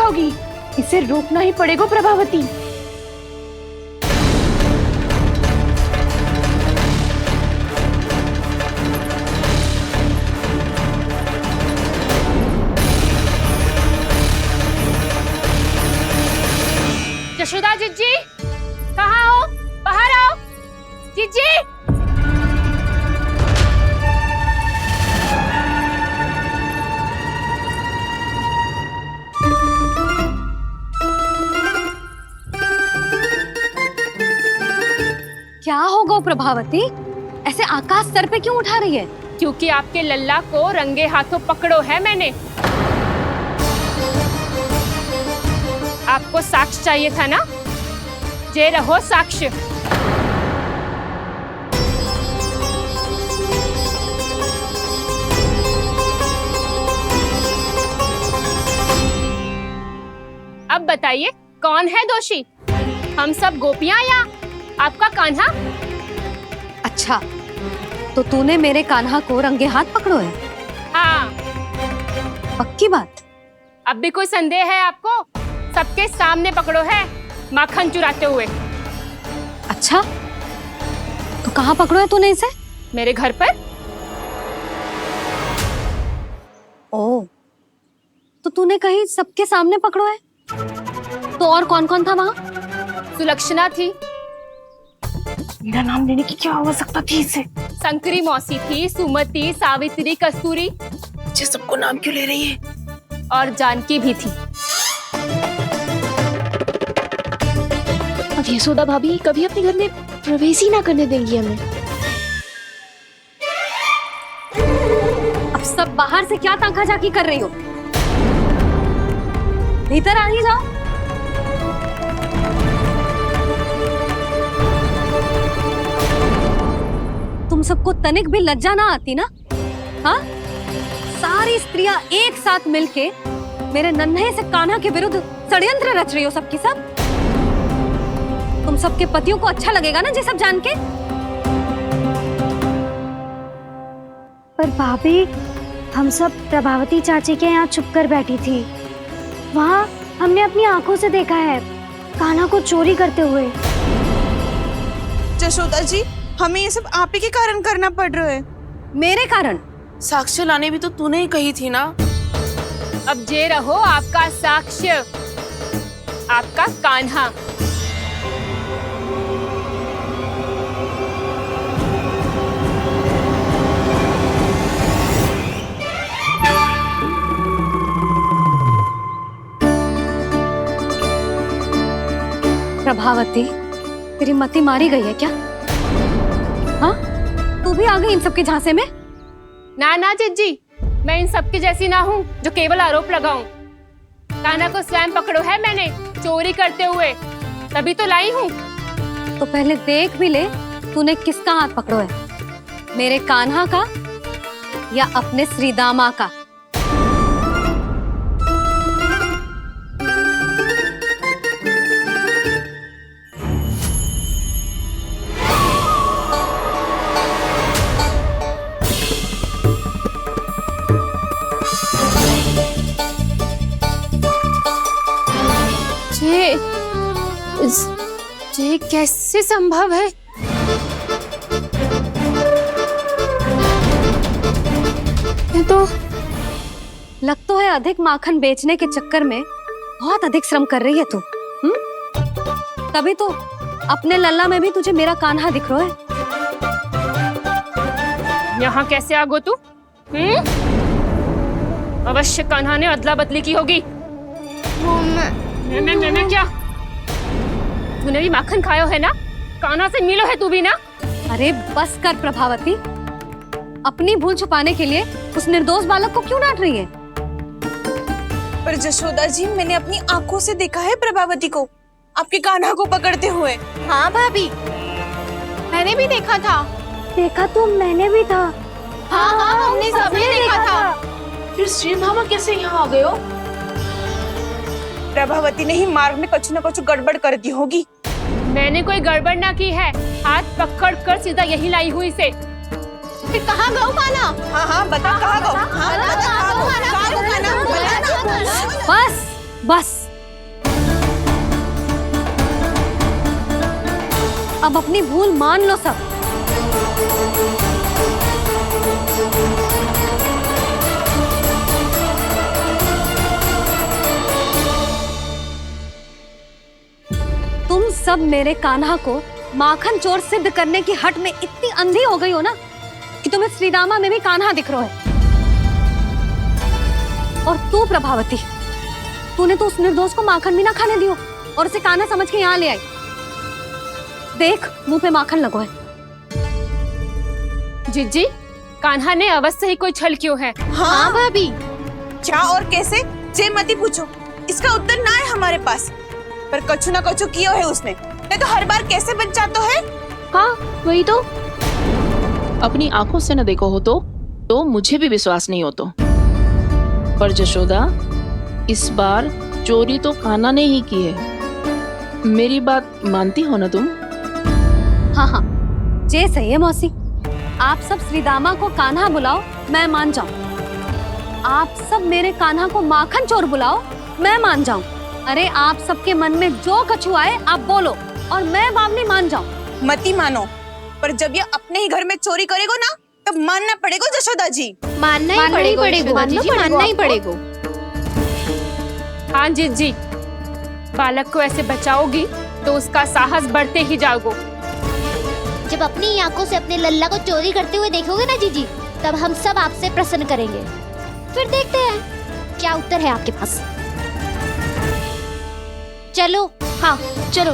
दिखाओगी? इसे रोकना ही पड़ेगा प्रभावती। यशोदा जीजी, कहाँ हो? बाहर आओ जीजी। क्या होगा प्रभावती? ऐसे आकाश सर पे क्यों उठा रही है? क्योंकि आपके लल्ला को रंगे हाथों पकड़ो है मैंने। आपको साक्ष्य चाहिए था ना? जे रहो साक्ष्य। अब बताइए कौन है दोषी? हम सब गोपियां या आपका कान्हा? अच्छा, तो तूने मेरे कान्हा को रंगे हाथ पकड़ो है? हाँ। पक्की बात? अब भी कोई संदेह है आपको? सबके सामने पकड़ो है, माखन चुराते हुए। अच्छा, तो कहाँ पकड़ो है तूने इसे? मेरे घर पर। ओ, तो तूने कहीं सबके सामने पकड़ो है? तो और कौन कौन था वहाँ? सुलक्षणा थी। मेरा नाम लेने की क्या आवश्यकता थी इसे? शंकरी मौसी थी, सुमति, सावित्री, कस्तूरी। मुझे सबको नाम क्यों ले रही है? और जानकी भी थी। अब यशोदा भाभी कभी अपने घर में प्रवेश ही ना करने देंगी हमें। अब सब बाहर से क्या ताका झाकी कर रही हो? भीतर आ ही जाओ। तुम सबको तनिक भी लज्जा ना आती ना? हाँ? सारी स्त्रियां एक साथ मिलके मेरे नन्हे से कान्हा के विरुद्ध षड्यंत्र रच रही हो सबकी सब। तुम सबके पतियों को अच्छा लगेगा ना ये सब जान के? पर भाभी, हम सब प्रभावती चाची के यहाँ छुप कर बैठी थी। वहाँ हमने अपनी आंखों से देखा है कान्हा को चोरी करते हुए। यशोदा जी, हमें ये सब आप ही के कारण करना पड़ रहा है। मेरे कारण? साक्ष्य लाने भी तो तूने ही कही थी ना। अब जे रहो आपका साक्ष्य, आपका कान्हा। प्रभावती, तेरी मति मारी गई है क्या? हाँ? तू भी आ गई इन सबके झांसे में? ना ना जीजी, मैं इन सबकी जैसी ना हूँ जो केवल आरोप लगाऊं। कान्हा को स्वयं पकड़ो है मैंने चोरी करते हुए, तभी तो लाई हूँ। तो पहले देख भी ले तूने किसका हाथ पकड़ो है, मेरे कान्हा का या अपने श्रीदामा का? ये कैसे संभव है? ये तो लग तो है अधिक माखन बेचने के चक्कर में बहुत अधिक श्रम कर रही है तू। तभी तो अपने लल्ला में भी तुझे मेरा कान्हा दिख रहा है। यहाँ कैसे आ गो तू? अवश्य कान्हा ने अदला बदली की होगी। मैं क्या? तूने भी माखन खायो है ना? कान्हा से मिलो है तू भी ना? अरे बस कर प्रभावती, अपनी भूल छुपाने के लिए उस निर्दोष बालक को क्यों डांट रही है? पर यशोदा जी, मैंने अपनी आंखों से देखा है प्रभावती को आपके कान्हा को पकड़ते हुए। हाँ भाभी, मैंने भी देखा था। देखा तो मैंने भी था। हाँ हाँ, हमने सबने देखा था। फिर श्री मामा कैसे यहाँ आ गए हो? प्रभावती ने ही मार्ग में कुछ न कुछ गड़बड़ कर दी होगी। मैंने कोई गड़बड़ ना की है, हाथ पकड़ कर सीधा यही लाई हुई से। फिर कहाँ गौ कान्हा? हाँ हाँ, बता कहाँ गो? हाँ, बता कहाँ गो? कहाँ गो कान्हा? बस बस अब अपनी भूल मान लो सब। तुम सब मेरे कान्हा को माखन चोर सिद्ध करने की हट में इतनी अंधी हो गई हो ना कि तुम्हें श्रीदामा में भी कान्हा दिख रहा है। और तू प्रभावती, तूने तो उस निर्दोष को माखन भी ना खाने दियो और उसे कान्हा समझ के यहाँ ले आई। देख मुंह पे माखन लगो है। जिज्जी, कान्हा ने अवश्य ही कोई छल क्यों है। हाँ भाभी। क्या और कैसे, जे मती पूछो, इसका उत्तर ना है हमारे पास। पर कछु ना कछु किया है उसने, नहीं तो हर बार कैसे बच जाता है। हाँ वही तो। अपनी आंखों से न देखो हो तो मुझे भी विश्वास नहीं हो तो। पर जशोदा, इस बार चोरी तो कान्हा ने ही की है। मेरी बात मानती हो ना तुम? हाँ हाँ, जे सही है मौसी। आप सब श्रीदामा को कान्हा बुलाओ, मैं मान जाऊं। आप सब मेरे कान्हा को माखन चोर बुलाओ, मैं मान जाऊं। अरे आप सबके मन में जो कछु आए आप बोलो और मैं बावली मान जाऊं। मती मानो, पर जब ये अपने ही घर में चोरी करेगा ना तब मानना पड़ेगा जशोदा जी। मानना ही पड़ेगा, मानना ही पड़ेगा। हाँ जिज्जी, बालक को ऐसे बचाओगी तो उसका साहस बढ़ते ही जाओगे। जब अपनी आंखों से अपने लल्ला को चोरी करते हुए देखोगे ना जीजी, तब हम सब आपसे प्रसन्न करेंगे। फिर देखते हैं क्या उत्तर है आपके पास। चलो। हाँ चलो।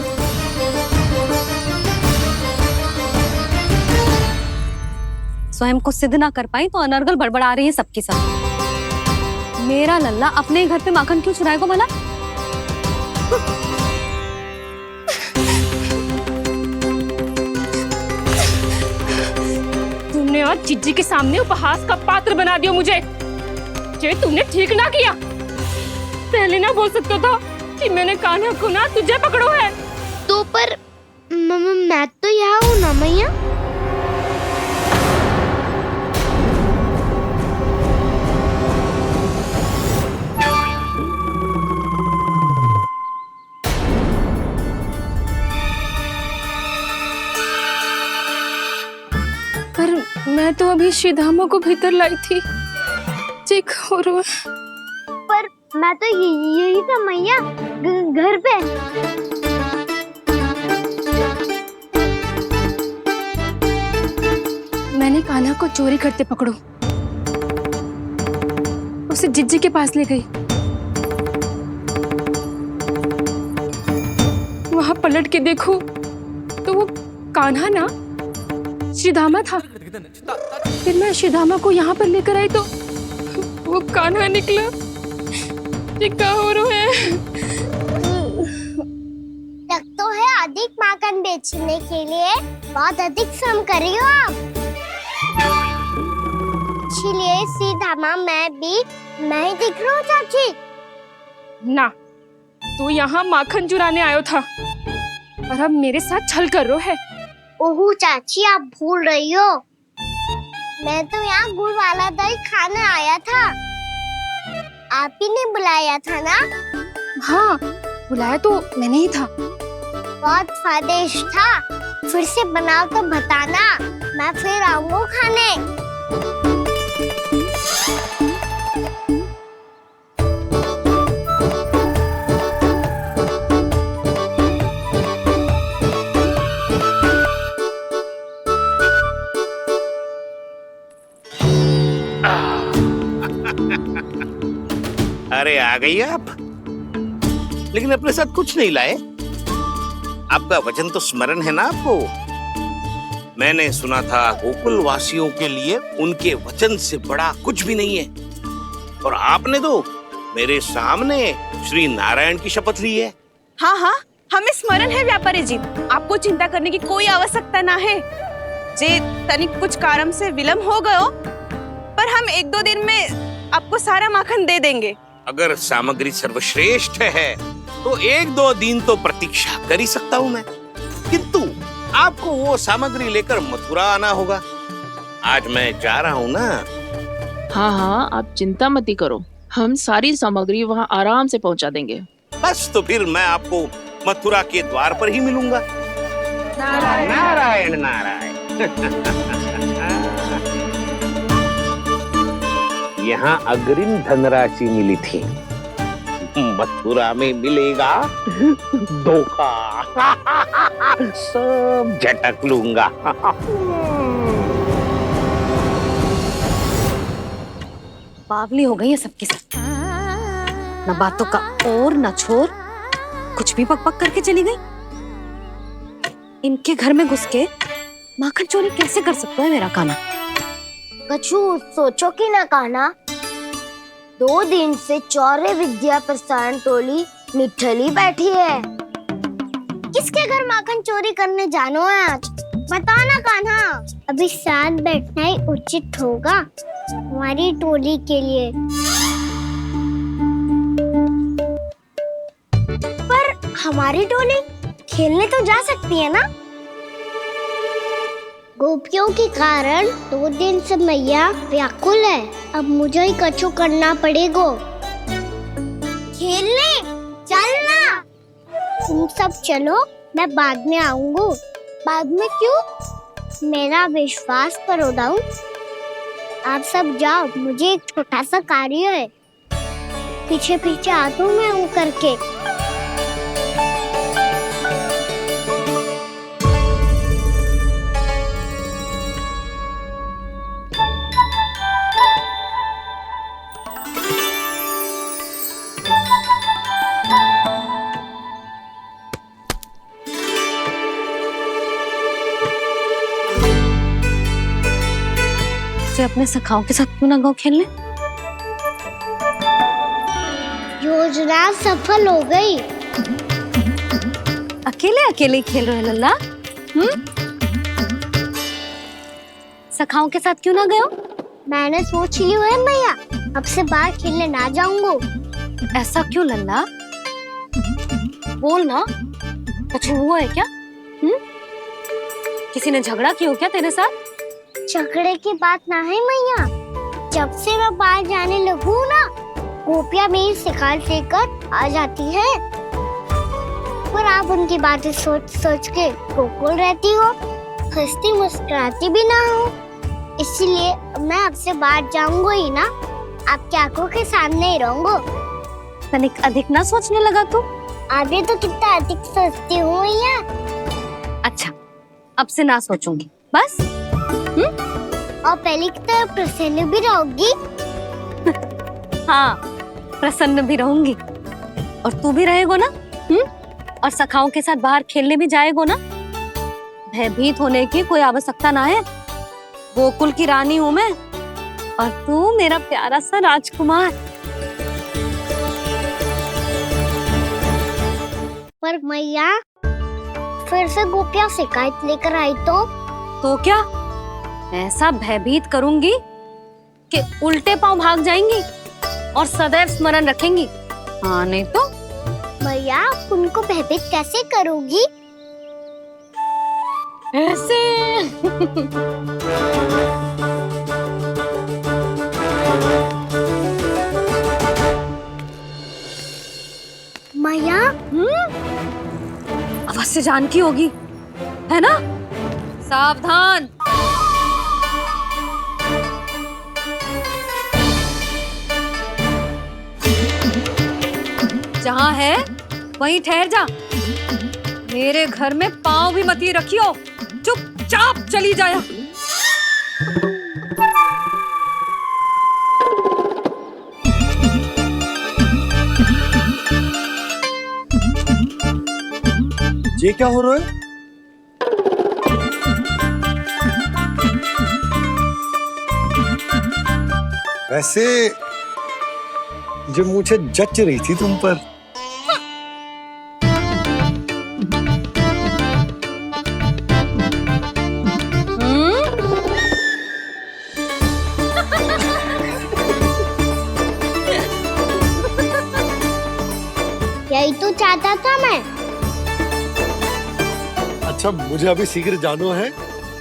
स्वयं को सिद्ध ना कर पाई तो अनर्गल बड़बड़ा रही है सबकी सब। मेरा लल्ला अपने ही घर पे माखन क्यों चुराएगा भला? तुमने आज जिज्जी के सामने उपहास का पात्र बना दिया मुझे। ये तुमने ठीक ना किया। पहले ना बोल सकता था कि मैंने कान्हा को ना तुझे पकड़ो है। तो पर मैं तो यहाँ हूँ ना मैया। पर मैं तो अभी श्रीधामा को भीतर लाई थी। चेक हो रहा है। पर मैं तो यही था मैया, घर पे। मैंने कान्हा को चोरी करते पकड़ो, उसे जिज्जी के पास ले गई। वहां पलट के देखो तो वो कान्हा ना श्रीधामा था। फिर मैं श्रीधामा को यहाँ पर लेकर आई तो वो कान्हा निकला। ये क्या हो रहा है? तो है अधिक माखन बेचने के लिए बहुत अधिक श्रम कर रही हो आप। इसलिए सीधामा मैं ही दिख रहा हूँ चाची। ना, तू यहाँ माखन चुराने आयो था और अब मेरे साथ छल कर रहा है। ओह चाची, आप भूल रही हो, मैं तो यहाँ गुड़ वाला दही खाने आया था। आप ही ने बुलाया था ना? हाँ, बुलाया तो मैंने ही था। बहुत स्वादिष्ट था। फिर से बनाओ तो बताना, मैं फिर आऊंगा खाने। अरे आ गई आप, लेकिन अपने साथ कुछ नहीं लाए। आपका वचन तो स्मरण है ना आपको? मैंने सुना था गोकुल वासियों के लिए उनके वचन से बड़ा कुछ भी नहीं है। और आपने तो मेरे सामने श्री नारायण की शपथ ली है। हाँ हाँ, हमें स्मरण है व्यापारी जी। आपको चिंता करने की कोई आवश्यकता ना है। जे तनिक कुछ कारण से विलंब हो गयो, पर हम 1-2 दिन में आपको सारा माखन दे देंगे। अगर सामग्री सर्वश्रेष्ठ है तो 1-2 दिन तो प्रतीक्षा कर ही सकता हूँ मैं, किंतु आपको वो सामग्री लेकर मथुरा आना होगा। आज मैं जा रहा हूँ ना। हाँ हाँ, आप चिंता मत करो, हम सारी सामग्री वहाँ आराम से पहुँचा देंगे। बस तो फिर मैं आपको मथुरा के द्वार पर ही मिलूंगा। नारायण नारायण। यहाँ अग्रिम धनराशि मिली थी, मथुरा में मिलेगा धोखा। सब झटक लूंगा। बावली हो गई है सबकी सब। न बातों का और न छोर, कुछ भी पक पक करके चली गई। इनके घर में घुस के माखन चोरी कैसे कर सकता है मेरा कान्हा? कछु सोचो कि ना कान्हा, 2 दिन से चौर्य विद्या प्रसारण टोली निठली बैठी है। किसके घर माखन चोरी करने जानो है आज? बता ना कान्हा। अभी साथ बैठना ही उचित होगा हमारी टोली के लिए। पर हमारी टोली खेलने तो जा सकती है ना? गोपियों के कारण 2 दिन से मैया व्याकुल है। अब मुझे ही कछु करना पड़ेगा। खेलने चलना। तुम सब चलो, मैं बाद में आऊंगा। बाद में क्यों? मेरा विश्वास करो दाऊ। आप सब जाओ, मुझे एक छोटा सा कार्य है। पीछे पीछे आता हूँ मैं हूँ करके। अपने सखाओं के साथ क्यों ना गाँव खेलने? योजना सफल हो गई। अकेले अकेले खेल रहे लल्ला? सखाओं के साथ क्यों ना गए? मैंने सोच लिया है मैया, अब से बाहर खेलने ना जाऊंगा। ऐसा क्यों लल्ला? बोल ना, कुछ हुआ है क्या? किसी ने झगड़ा किया हो क्या तेरे साथ? झगड़े की बात ना है मैया। जब से मैं बाहर जाने लगू ना, गोपियां मेरी शिकार लेकर आ जाती है। पर आप उनकी बातें सोच सोच के गोकुल रहती हो, हंसती मुस्कुराती भी ना हो। इसलिए मैं आपसे बाहर जाऊंगा ही ना, आपकी आंखों के सामने ही रहूंगा। तनिक अधिक ना सोचने लगा तू? आगे तो कितना अधिक सोचती हूँ मैया। अच्छा, अब से ना सोचूंगी बस। और पहले की तरह प्रसन्न भी रहोगी? हाँ, प्रसन्न भी रहूंगी। और तू भी रहेगा ना? और सखाओं के साथ बाहर खेलने भी जाएगा ना? भयभीत होने की कोई आवश्यकता ना है। गोकुल की रानी हूँ मैं, और तू मेरा प्यारा सा राजकुमार। पर मैया, फिर से गोपियां शिकायत लेकर आई तो क्या? ऐसा भयभीत करूंगी कि उल्टे पांव भाग जाएंगी और सदैव स्मरण रखेंगी। हाँ नहीं तो? मैया, आप उनको भयभीत कैसे करोगी? ऐसे। मैया, अवश्य जानकी होगी, है ना? सावधान। जहाँ है वहीं ठहर जा। मेरे घर में पाँव भी मत ही रखियो, चुपचाप चली जाया। ये क्या हो रहा है? वैसे जो मुझे जच रही थी तुम पर। यही तो चाहता था मैं। अच्छा, मुझे अभी शीघ्र जाना है।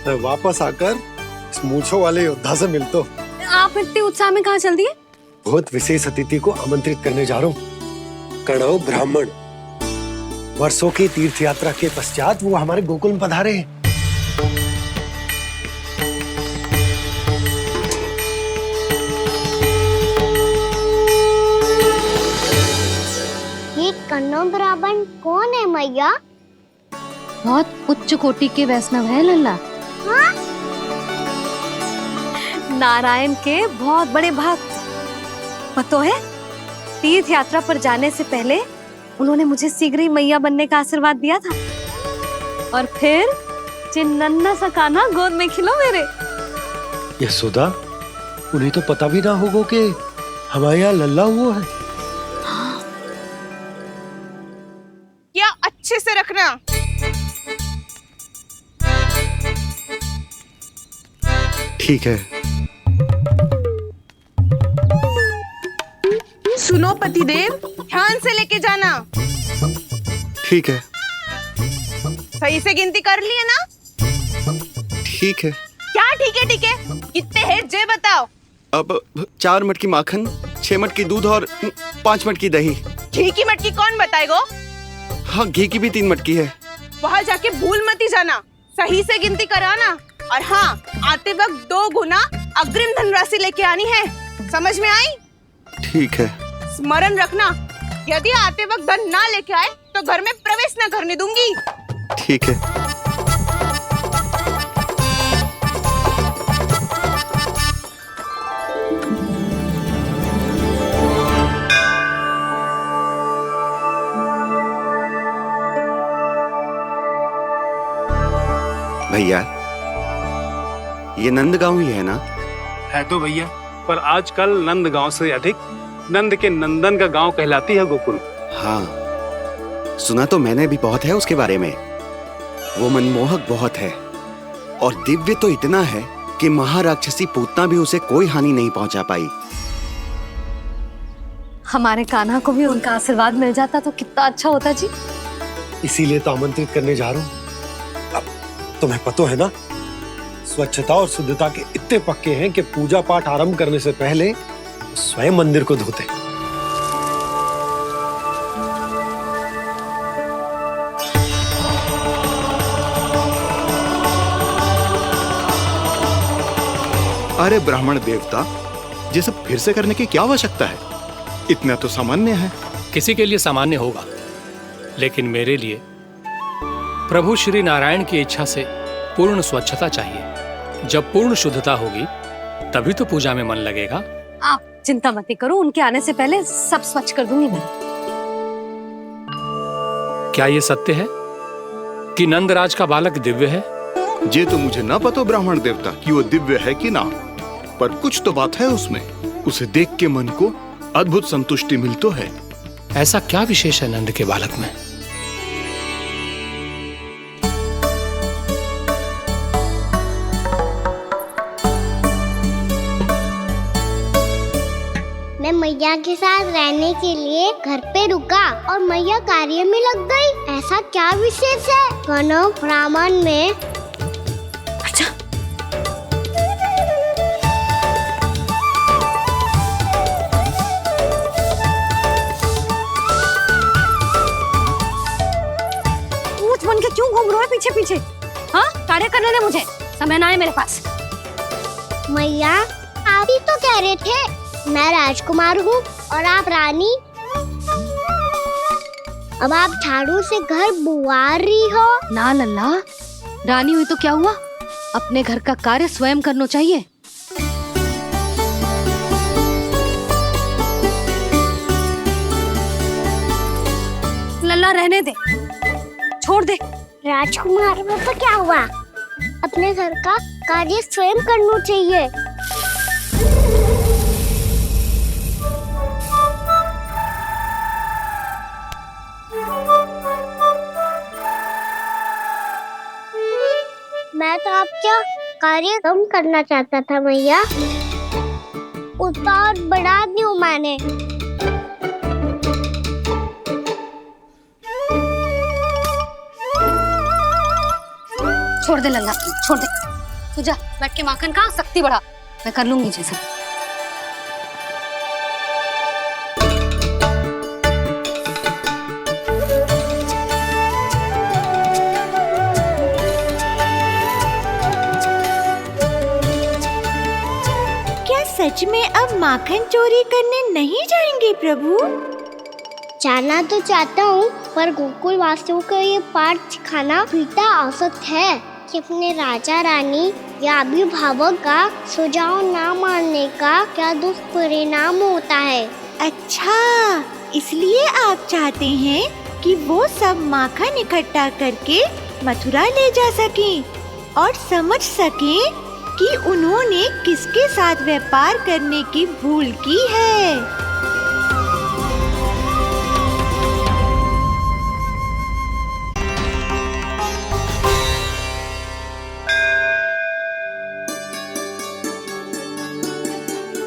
मैं वापस आकर इस मूंछों वाले योद्धा से मिलता हूँ। आप इतने उत्साह में कहाँ चल दिए? बहुत विशेष अतिथि को आमंत्रित करने जा रहा हूँ। कणव ब्राह्मण। वर्षों की तीर्थ यात्रा के पश्चात वो हमारे गोकुल में पधारे हैं। ये कन्नौ ब्राह्मण कौन है मैया? बहुत उच्च कोटि के वैष्णव है लल्ला। नारायण के बहुत बड़े भक्त। पता है, तीर्थ यात्रा पर जाने से पहले उन्होंने मुझे शीघ्र ही मैया बनने का आशीर्वाद दिया था। और फिर चिन्नन्ना सा कान्हा गोद में खिलो मेरे। यशोदा, उन्हें तो पता भी ना होगा कि हमारे यहाँ लल्ला हुआ है। क्या अच्छे से रखना। ठीक है। सुनो पतिदेव, ध्यान से लेके जाना। ठीक है। सही से गिनती कर लिए ना? ठीक है। क्या ठीक है? कितने है जे बताओ। अब 4 मटकी माखन, 6 मटकी दूध और 5 मटकी दही। घी की मटकी कौन बताएगा? हाँ, घी की भी 3 मटकी है। वहाँ जाके भूल मती जाना, सही से गिनती कराना। और हाँ, आते वक्त 2 गुना अग्रिम धनराशि लेके आनी है। समझ में आई? ठीक है। स्मरण रखना, यदि आते वक्त धन ना लेके आए तो घर में प्रवेश न करने दूंगी। ठीक है। भैया, ये नंदगांव ही है ना? है तो भैया, पर आजकल नंदगांव से अधिक नंद के नंदन का गांव कहलाती है गोकुल। हाँ, सुना तो मैंने भी बहुत है उसके बारे में। वो मनमोहक बहुत है और दिव्य तो इतना है कि महाराक्षसी पूतना भी उसे कोई हानि नहीं पहुंचा पाई। हमारे कान्हा को भी उनका आशीर्वाद मिल जाता तो कितना अच्छा होता जी। इसीलिए तो आमंत्रित करने जा रहा हूँ। अब तुम्हें पता है ना, स्वच्छता और शुद्धता के इतने पक्के हैं कि पूजा पाठ आरंभ करने से पहले स्वयं मंदिर को धोते। अरे ब्राह्मण देवता, ये सब फिर से करने की क्या आवश्यकता है? इतना तो सामान्य है। किसी के लिए सामान्य होगा, लेकिन मेरे लिए प्रभु श्री नारायण की इच्छा से पूर्ण स्वच्छता चाहिए। जब पूर्ण शुद्धता होगी तभी तो पूजा में मन लगेगा। आप चिंता मत करो, उनके आने से पहले सब स्वच्छ कर दूंगी मैं। क्या ये सत्य है कि नंदराज का बालक दिव्य है? ये तो मुझे ना पता ब्राह्मण देवता कि वो दिव्य है कि ना, पर कुछ तो बात है उसमें। उसे देख के मन को अद्भुत संतुष्टि मिल तो है। ऐसा क्या विशेष है नंद के बालक में? मैं मैया के साथ रहने के लिए घर पे रुका और मैया कार्य में लग गई। ऐसा क्या विशेष है कन्नौ ब्राह्मण में? अच्छा, ऊंच बन के क्यों घूम रहे हो पीछे पीछे? हाँ, कार्य करने दे मुझे, समय ना है मेरे पास। मैया, आप ही तो कह रहे थे मैं राजकुमार हूँ और आप रानी। अब आप झाड़ू से घर बुआर रही हो। ना लल्ला, रानी हुई तो क्या हुआ, अपने घर का कार्य स्वयं करना चाहिए। लल्ला रहने दे, छोड़ दे। राजकुमार में तो क्या हुआ, अपने घर का कार्य स्वयं करना चाहिए। मैं तो आपका कार्य कम करना चाहता था मैया, उतना और बढ़ा दूं मैंने। छोड़ दे लल्ला, छोड़ दे। तू जा बैठ के माखन खा, शक्ति बढ़ा, मैं कर लूंगी जैसा। सच में अब माखन चोरी करने नहीं जाएंगे प्रभु? जाना तो चाहता हूँ, पर गोकुल वासियों को ये पाठ सिखाना पिता औसत है कि अपने राजा रानी या अभिभावक का सुझाव ना मानने का क्या दुष्परिणाम होता है। अच्छा, इसलिए आप चाहते हैं कि वो सब माखन इकट्ठा करके मथुरा ले जा सकें और समझ सकें कि उन्होंने किसके साथ व्यापार करने की भूल की है।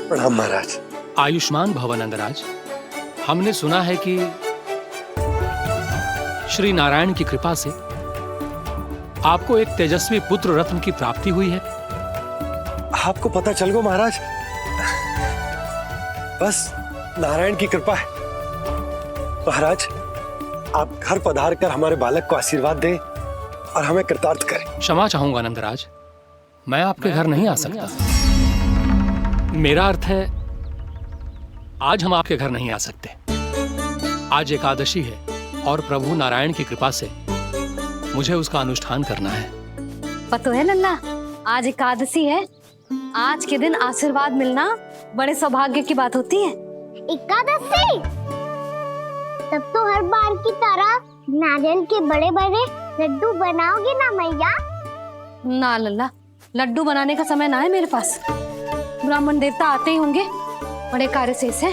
प्रणाम महाराज। आयुष्मान भव नंदराज। हमने सुना है कि श्री नारायण की कृपा से आपको एक तेजस्वी पुत्र रत्न की प्राप्ति हुई है। आपको पता चल गो महाराज, बस नारायण की कृपा है। महाराज, आप घर पधार कर हमारे बालक को आशीर्वाद दें और हमें कृतार्थ करें। क्षमा चाहूंगा नंदराज, मैं आपके घर नहीं आ सकता। मेरा अर्थ है, आज हम आपके घर नहीं आ सकते। आज एकादशी है और प्रभु नारायण की कृपा से मुझे उसका अनुष्ठान करना है। पता है लल्ला, आज एकादशी है। आज के दिन आशीर्वाद मिलना बड़े सौभाग्य की बात होती है। एकादशी? तब तो हर बार की तरह नारियल के बड़े बड़े लड्डू बनाओगे ना मैया? ना लल्ला, लड्डू बनाने का समय ना है मेरे पास। ब्राह्मण देवता आते ही होंगे, बड़े कार्य शेष है।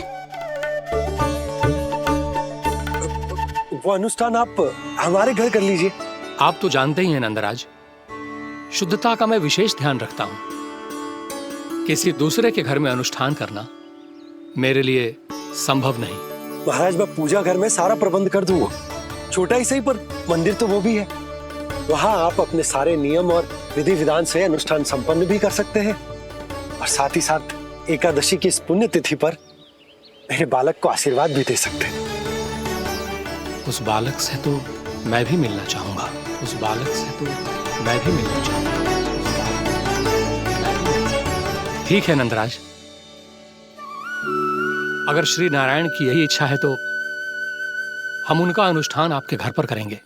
वो अनुष्ठान आप हमारे घर कर लीजिए। आप तो जानते ही हैं नंदराज, शुद्धता का मैं विशेष ध्यान रखता हूं। किसी दूसरे के घर में अनुष्ठान करना मेरे लिए संभव नहीं। महाराज, मैं पूजा घर में सारा प्रबंध कर दूंगा। छोटा ही सही, पर मंदिर तो वो भी है। वहां आप अपने सारे नियम और विधि विधान से अनुष्ठान संपन्न भी कर सकते हैं और साथ ही साथ एकादशी की इस पुण्य तिथि पर मेरे बालक को आशीर्वाद भी दे सकते हैं। उस बालक से तो मैं भी मिलना चाहूंगा। उस बालक से तो मैं भी मिलना चाहूंगा। ठीक है नंदराज, अगर श्री नारायण की यही इच्छा है तो हम उनका अनुष्ठान आपके घर पर करेंगे।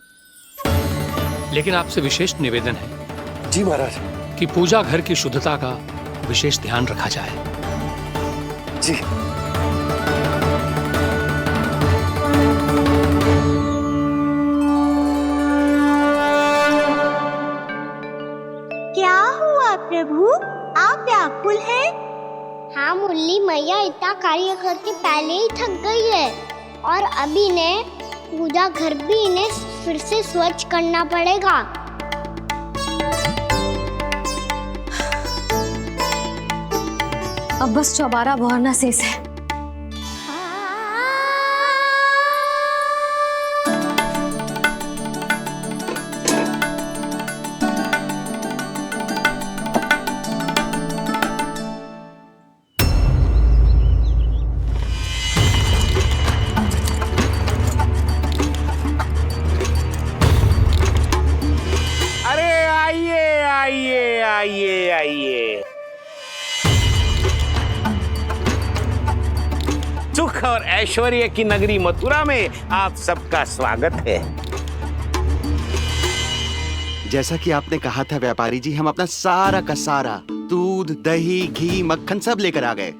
लेकिन आपसे विशेष निवेदन है। जी महाराज। कि पूजा घर की शुद्धता का विशेष ध्यान रखा जाए। जी। क्या हुआ प्रभु, आप व्याकुल हैं? हाँ मुरली मैया, इतना कार्य करके पहले ही थक गई है और अभी ने पूजा घर भी इन्हें फिर से स्वच्छ करना पड़ेगा। अब बस चौबारा बहाना शेष है। आइए। सुख और ऐश्वर्य की नगरी मथुरा में आप सबका स्वागत है। जैसा कि आपने कहा था व्यापारी जी, हम अपना सारा का सारा दूध, दही, घी, मक्खन सब लेकर आ गए।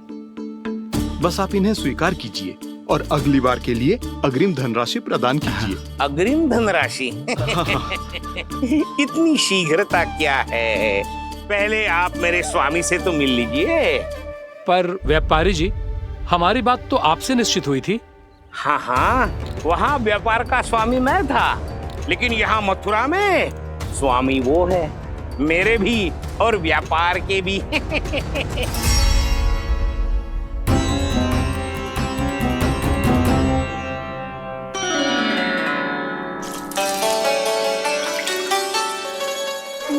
बस आप इन्हें स्वीकार कीजिए और अगली बार के लिए अग्रिम धनराशि प्रदान कीजिए। अग्रिम धनराशि? इतनी शीघ्रता क्या है? पहले आप मेरे स्वामी से तो मिल लीजिए। पर व्यापारी जी, हमारी बात तो आपसे निश्चित हुई थी। हाँ, वहाँ व्यापार का स्वामी मैं था, लेकिन यहाँ मथुरा में स्वामी वो है, मेरे भी और व्यापार के भी।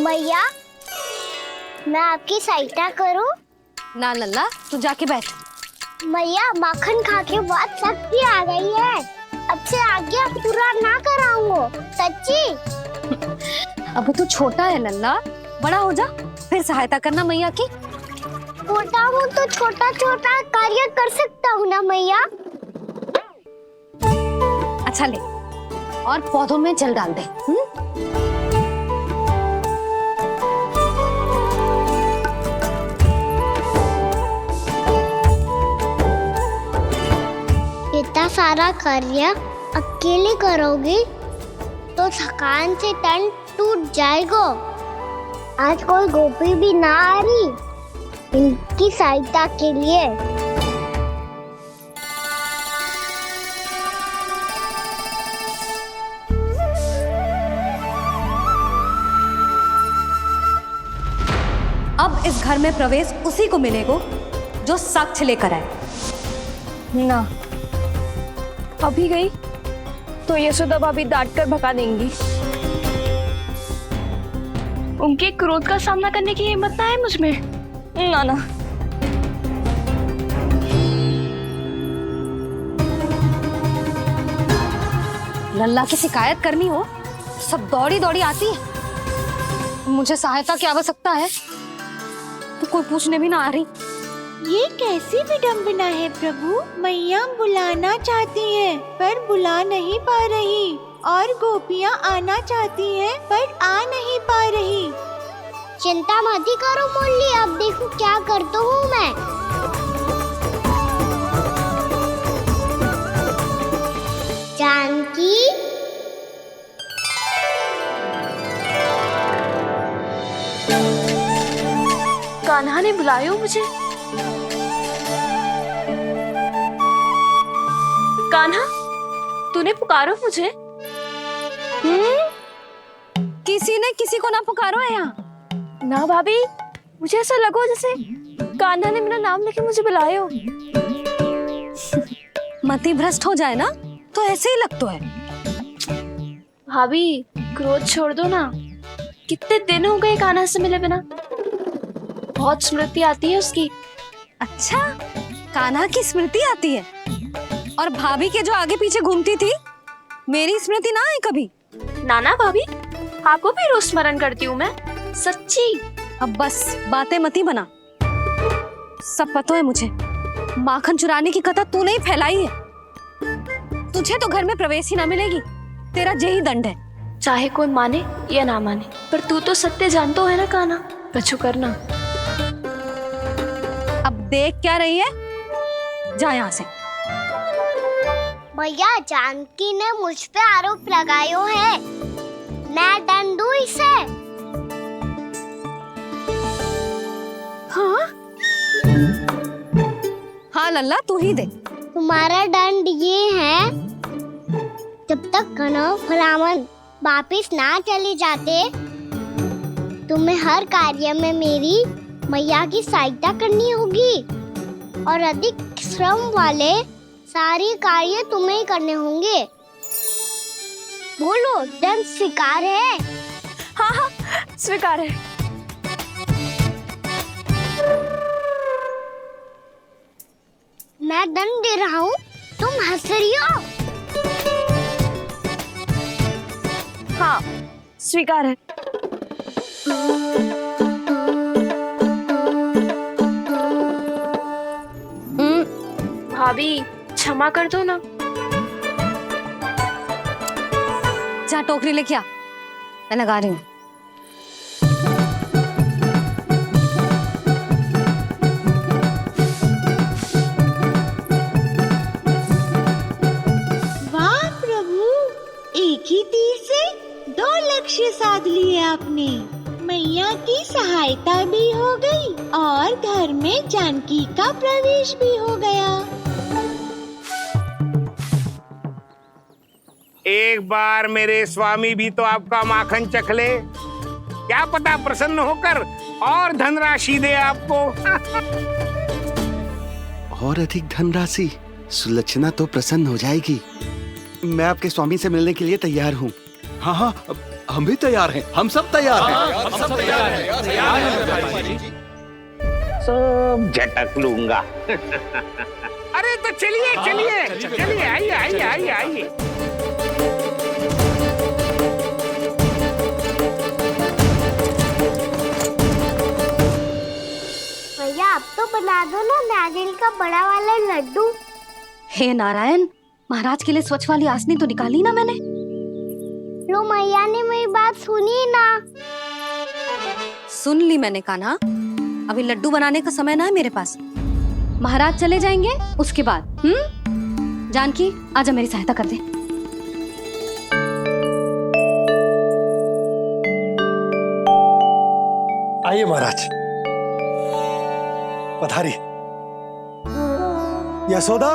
भैया, मैं आपकी सहायता करूं? ना लल्ला, तू जाके बैठ। भैया, माखन खा के बहुत शक्ति आ गई है। अब से आगे पूरा ना कराऊंगा, सच्ची। अब तू छोटा है लल्ला, बड़ा हो जा फिर सहायता करना मैया की। छोटा हूँ तो छोटा छोटा कार्य कर सकता हूँ ना मैया। अच्छा ले, और पौधों में जल डाल दे। इतना सारा कार्य अकेले करोगी तो थकान से तन टूट जाएगा। आज कोई गोपी भी ना आ रही इनकी सहायता के लिए। अब इस घर में प्रवेश उसी को मिलेगा जो साक्ष्य लेकर आए। ना, अभी गई तो यशोदा भाभी डांट कर भगा देंगी। उनके क्रोध का सामना करने की हिम्मत ना है मुझ में। ना ना, लल्ला की शिकायत करनी हो सब दौड़ी दौड़ी आती है। मुझे सहायता की आवश्यकता है तो कोई पूछने भी ना आ रही। ये कैसी विडंबना है प्रभु। मैया बुलाना चाहती हैं पर बुला नहीं पा रही, और गोपियाँ आना चाहती हैं पर आ नहीं पा रही। चिंता मत ही करो मुरली, अब देखो क्या करता हूँ मैं। जानकी, कान्हा ने बुलाया मुझे। कान्हा, तूने पुकारो मुझे। किसी ने किसी को ना पुकारो है यहाँ। ना भाभी, मुझे ऐसा लगो जैसे कान्हा ने मेरा नाम लेके मुझे बुलाया हो। मति भ्रष्ट हो जाए ना तो ऐसे ही लगता है। भाभी, क्रोध छोड़ दो ना। कितने दिन हो गए कान्हा से मिले बिना। बहुत स्मृति आती है उसकी। अच्छा, कान्हा की स्मृति आती है? और भाभी के जो आगे पीछे घूमती थी, मेरी स्मृति ना आई कभी? नाना भाभी, आपको भी रोज स्मरण करती हूँ मैं, सच्ची। अब बस बातें मती बना। सब पता है मुझे। माखन चुराने की कथा तूने ही फैलाई है। तुझे तो घर में प्रवेश ही ना मिलेगी। तेरा यही दंड है। चाहे कोई माने या ना माने, पर तू तो सत्य जानतो है ना कान्हा। कछु करना। अब देख क्या रही है, जा यहाँ से। भैया, जानकी ने मुझ पे आरोप लगायो है, मैं दंड दूं इसे। हाँ हाँ लल्ला, तू ही दे। तुम्हारा दंड ये है, जब तक कनव फलावन वापिस ना चले जाते, तुम्हें हर कार्य में मेरी मैया की सहायता करनी होगी, और अधिक श्रम वाले सारे कार्य तुम्हें ही करने होंगे। बोलो, दंड स्वीकार है? हाँ हाँ, स्वीकार है। मैं दंड दे रहा हूँ, तुम हंस रही हो? हाँ, स्वीकार है। भाभी, क्षमा कर दो ना। जा टोकरी लेके आ, मैं लगा रही हूँ। वाह प्रभु, एक ही तीर से 2 लक्ष्य साध लिए आपने। मैया की सहायता भी हो गई और घर में जानकी का प्रवेश भी हो गया। एक बार मेरे स्वामी भी तो आपका माखन चख ले, क्या पता प्रसन्न होकर और धनराशि दे आपको। और अधिक धनराशि? सुलक्षणा तो प्रसन्न हो जाएगी। मैं आपके स्वामी से मिलने के लिए तैयार हूँ। हाँ हाँ, हम भी तैयार हैं। हम सब तैयार हैं। हम सब तैयार हैं। सब झटक लूंगा। अरे तो चलिए चलिए चलिए, आइए आइए आइए आइए। भैया, अब तो बड़ा वाला लड्डू। हे नारायण, महाराज के लिए स्वच्छ वाली आसनी तो निकाली ना मैंने। लो मैया ने मेरी बात सुनी ना। सुन ली मैंने कान्हा, अभी लड्डू बनाने का समय ना है मेरे पास। महाराज चले जाएंगे उसके बाद। जानकी, आजा मेरी सहायता कर दे। आइए महाराज, पधारिए। यशोदा।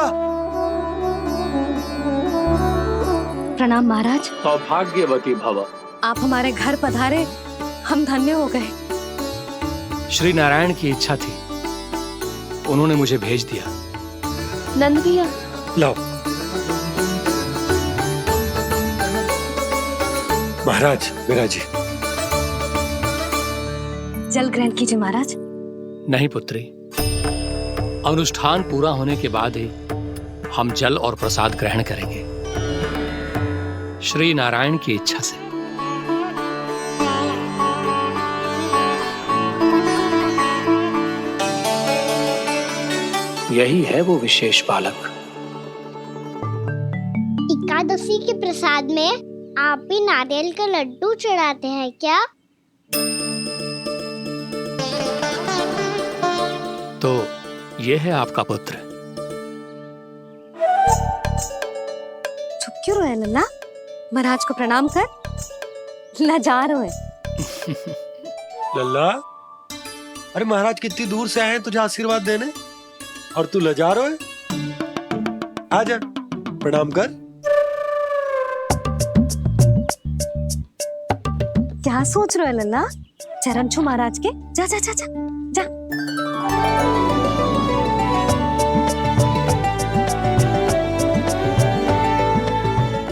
प्रणाम महाराज। सौभाग्यवती भव। आप हमारे घर पधारे, हम धन्य हो गए। श्री नारायण की इच्छा थी, उन्होंने मुझे भेज दिया। नंद भैया, लाओ। महाराज, विराजी। जल ग्रहण कीजिए महाराज। नहीं पुत्री, अनुष्ठान पूरा होने के बाद ही हम जल और प्रसाद ग्रहण करेंगे, श्री नारायण की इच्छा से। यही है वो विशेष बालक। एकादशी के प्रसाद में आप भी नारियल का लड्डू चढ़ाते हैं क्या? तो ये है आपका पुत्र। चुप क्यों रोए लल्ला? महाराज को प्रणाम कर। लजा रोए। लल्ला, अरे महाराज कितनी दूर से आए हैं तुझे आशीर्वाद देने, और तू लजा रहा है? आजा, प्रणाम कर। क्या सोच रहे हो लल्ला? चरण छू महाराज के। जा जा जा जा जा।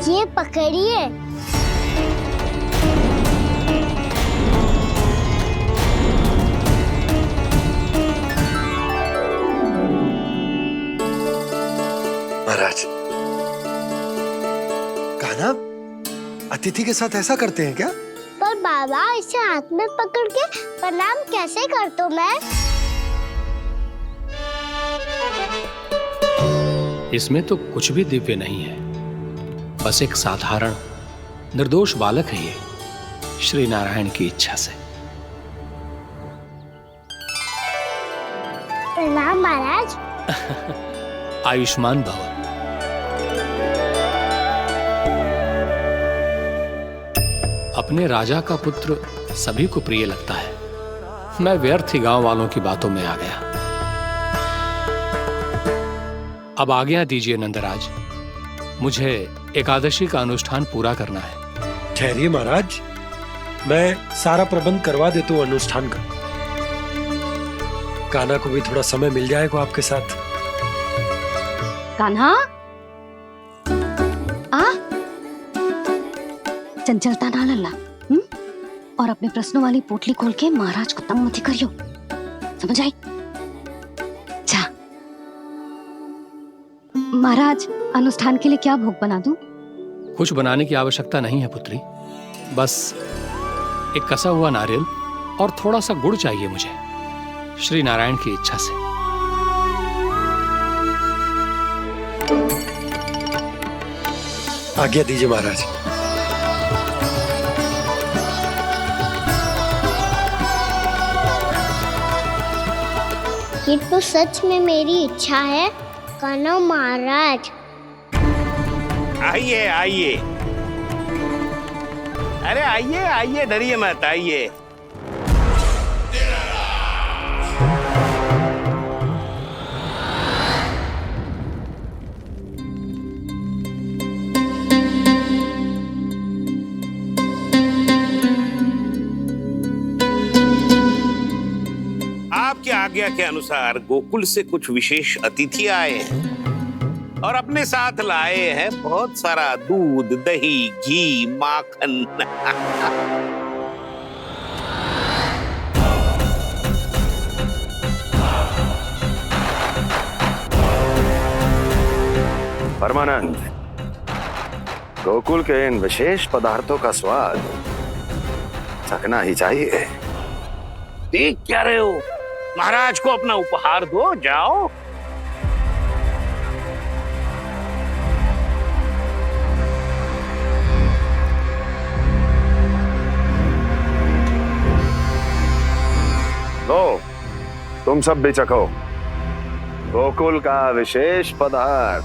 ये पकड़िए। महाराज, कान्हा अतिथि के साथ ऐसा करते हैं क्या? पर बाबा, इसे हाथ में पकड़ के प्रणाम कैसे करता हूँ मैं? इसमें तो कुछ भी दिव्य नहीं है, बस एक साधारण निर्दोष बालक है ये, श्री नारायण की इच्छा से। प्रणाम महाराज। आयुष्मान भव। अपने राजा का पुत्र सभी को प्रिय लगता है। मैं व्यर्थ ही गांव वालों की बातों में आ गया। अब आज्ञा दीजिए नंदराज, मुझे एकादशी का अनुष्ठान पूरा करना है। ठहरिए महाराज, मैं सारा प्रबंध करवा देता हूँ अनुष्ठान का। कान्हा को भी थोड़ा समय मिल जाएगा आपके साथ। कान्हा, आ चंचलता ना लल्ला। और अपने प्रश्नों वाली पोटली खोल के महाराज को तंग मत करियो, समझ आई? जा। महाराज, अनुष्ठान के लिए क्या भोग बना दूं? कुछ बनाने की आवश्यकता नहीं है पुत्री, बस एक कसा हुआ नारियल और थोड़ा सा गुड़ चाहिए मुझे, श्री नारायण की इच्छा से। आज्ञा दीजिए महाराज। ये तो सच में मेरी इच्छा है कान्हा महाराज। आइए आइए, अरे आइए आइए, डरिए मत, आइए। आपकी आज्ञा के अनुसार गोकुल से कुछ विशेष अतिथि आए हैं और अपने साथ लाए हैं बहुत सारा दूध, दही, घी, माखन। परमानंद, गोकुल के इन विशेष पदार्थों का स्वाद चखना ही चाहिए। देख क्या रहे हो? महाराज को अपना उपहार दो, जाओ। तुम सब भी चखो गोकुल का विशेष पदार्थ।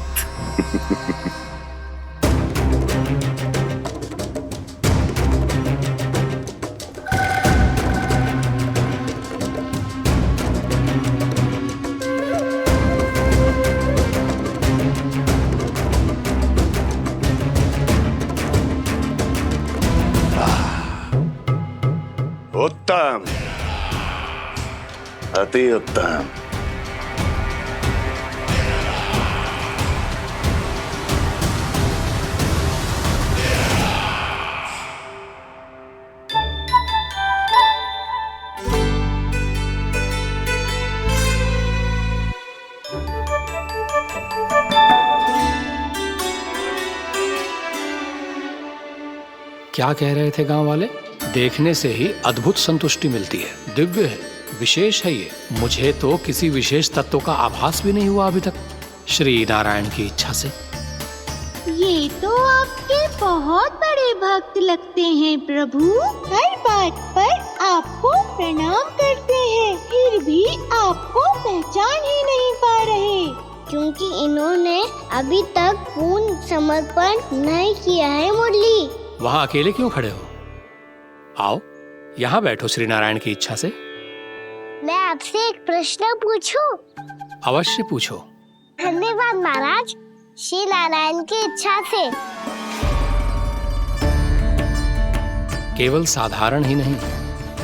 उत्तम, अति उत्तम। क्या कह रहे थे गांव वाले? देखने से ही अद्भुत संतुष्टि मिलती है, दिव्य है, विशेष है ये। मुझे तो किसी विशेष तत्व का आभास भी नहीं हुआ अभी तक, श्री नारायण की इच्छा से। ये तो आपके बहुत बड़े भक्त लगते हैं प्रभु। हर बात पर आपको प्रणाम करते हैं, फिर भी आपको पहचान ही नहीं पा रहे। क्योंकि इन्होंने अभी तक पूर्ण समर्पण नहीं किया है मुरली। वहाँ अकेले क्यों खड़े हो? आओ यहाँ बैठो श्री नारायण की इच्छा से। मैं आपसे एक प्रश्न पूछूं? अवश्य पूछो। धन्यवाद महाराज, श्री नारायण की इच्छा से। केवल साधारण ही नहीं,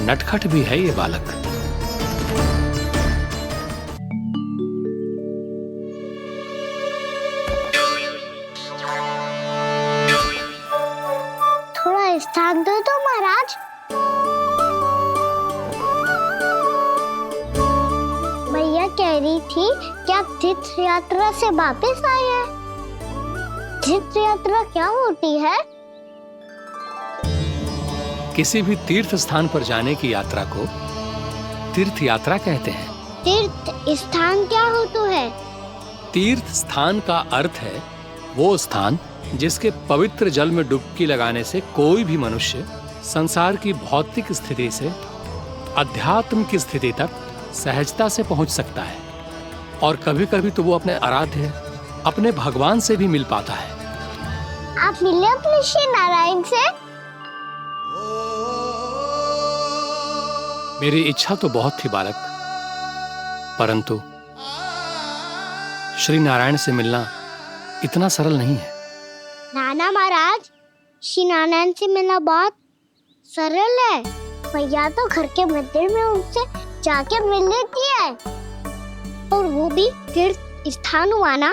नटखट भी है ये बालक। थोड़ा स्थान दो तो महाराज। भैया कह रही थी कि आप तीर्थ यात्रा से वापस आए हैं। तीर्थ यात्रा क्या होती है? किसी भी तीर्थ स्थान पर जाने की यात्रा को तीर्थ यात्रा कहते हैं। तीर्थ स्थान क्या होता है? तीर्थ स्थान का अर्थ है वो स्थान जिसके पवित्र जल में डुबकी लगाने से कोई भी मनुष्य संसार की भौतिक स्थिति से अध्यात्म की स्थिति तक सहजता से पहुंच सकता है, और कभी कभी तो वो अपने आराध्य, अपने भगवान से भी मिल पाता है। आप मिले अपने श्री नारायण से? मेरी इच्छा तो बहुत थी बालक, परंतु श्री नारायण से मिलना इतना सरल नहीं है। नाना महाराज, श्री नारायण से मिलना बहुत सरल है। भैया तो घर के मंदिर में उनसे जाके मिल लेती है, और वो भी तीर्थ स्थान हुआ ना।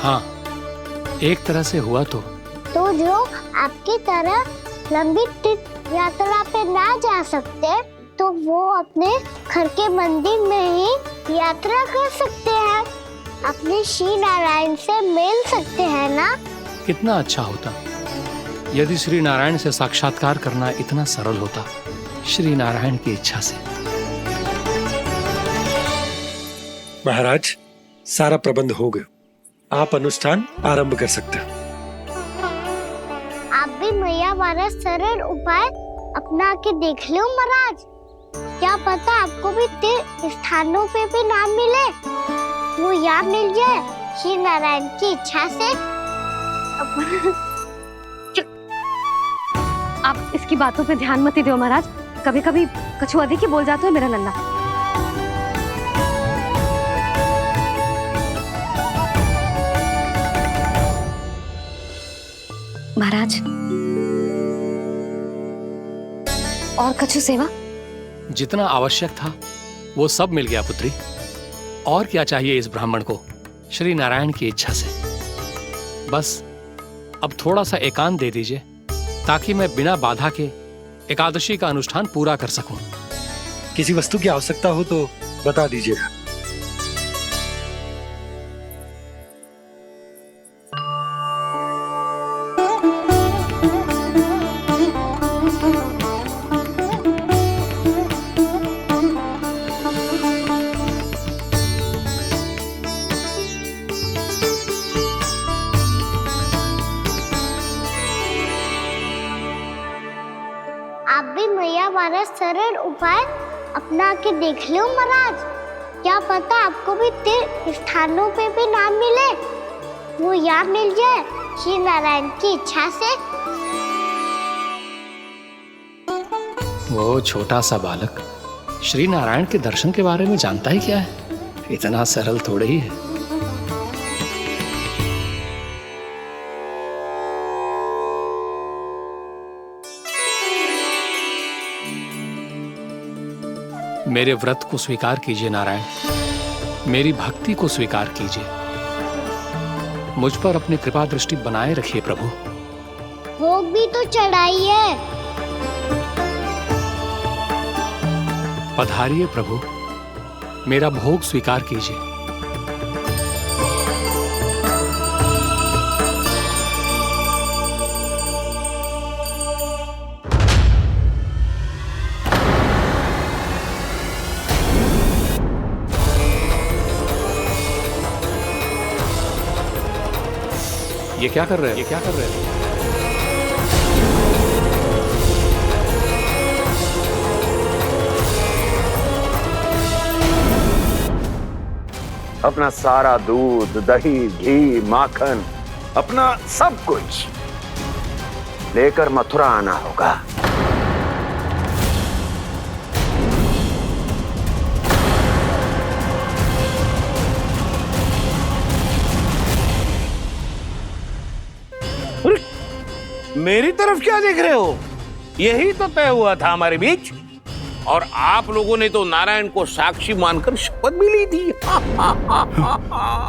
हाँ, एक तरह से हुआ तो जो आपकी तरह लंबी तीर्थ यात्रा पे ना जा सकते, तो वो अपने घर के मंदिर में ही यात्रा कर सकते हैं, अपने श्री नारायण से मिल सकते हैं ना। कितना अच्छा होता यदि श्री नारायण से साक्षात्कार करना इतना सरल होता, श्री नारायण की इच्छा से। महाराज, सारा प्रबंध हो गया, आप अनुष्ठान आरंभ कर सकते हैं। आप भी मैया वाला सरल उपाय अपना के देख लो महाराज। क्या पता आपको भी तीर्थ स्थानों पे भी नाम मिले, वो याद मिल जाए श्री नारायण की इच्छा से। आप इसकी बातों पे ध्यान मत दो महाराज, कभी कभी कछु अधिक ही बोल जाते हो मेरा नन्ना। महाराज, और कछु सेवा? जितना आवश्यक था वो सब मिल गया पुत्री। और क्या चाहिए इस ब्राह्मण को श्री नारायण की इच्छा से? बस अब थोड़ा सा एकांत दे दीजिए, ताकि मैं बिना बाधा के एकादशी का अनुष्ठान पूरा कर सकूं। किसी वस्तु की आवश्यकता हो तो बता दीजिएगा। सरल उपाय अपना के देख लो महाराज। क्या पता आपको भी तीर्थ स्थानों पे भी नाम मिले, वो यहाँ मिल जाए श्री नारायण की इच्छा से। वो छोटा सा बालक श्री नारायण के दर्शन के बारे में जानता ही क्या है? इतना सरल थोड़े ही है। मेरे व्रत को स्वीकार कीजिए नारायण, मेरी भक्ति को स्वीकार कीजिए। मुझ पर अपनी कृपा दृष्टि बनाए रखिए प्रभु। भोग भी तो चढ़ाई है। पधारिए प्रभु, मेरा भोग स्वीकार कीजिए। ये क्या कर रहे हैं? ये क्या कर रहे हैं? अपना सारा दूध, दही, घी, माखन, अपना सब कुछ लेकर मथुरा आना होगा। मेरी तरफ क्या देख रहे हो? यही तो तय हुआ था हमारे बीच, और आप लोगों ने तो नारायण को साक्षी मानकर शपथ भी ली थी।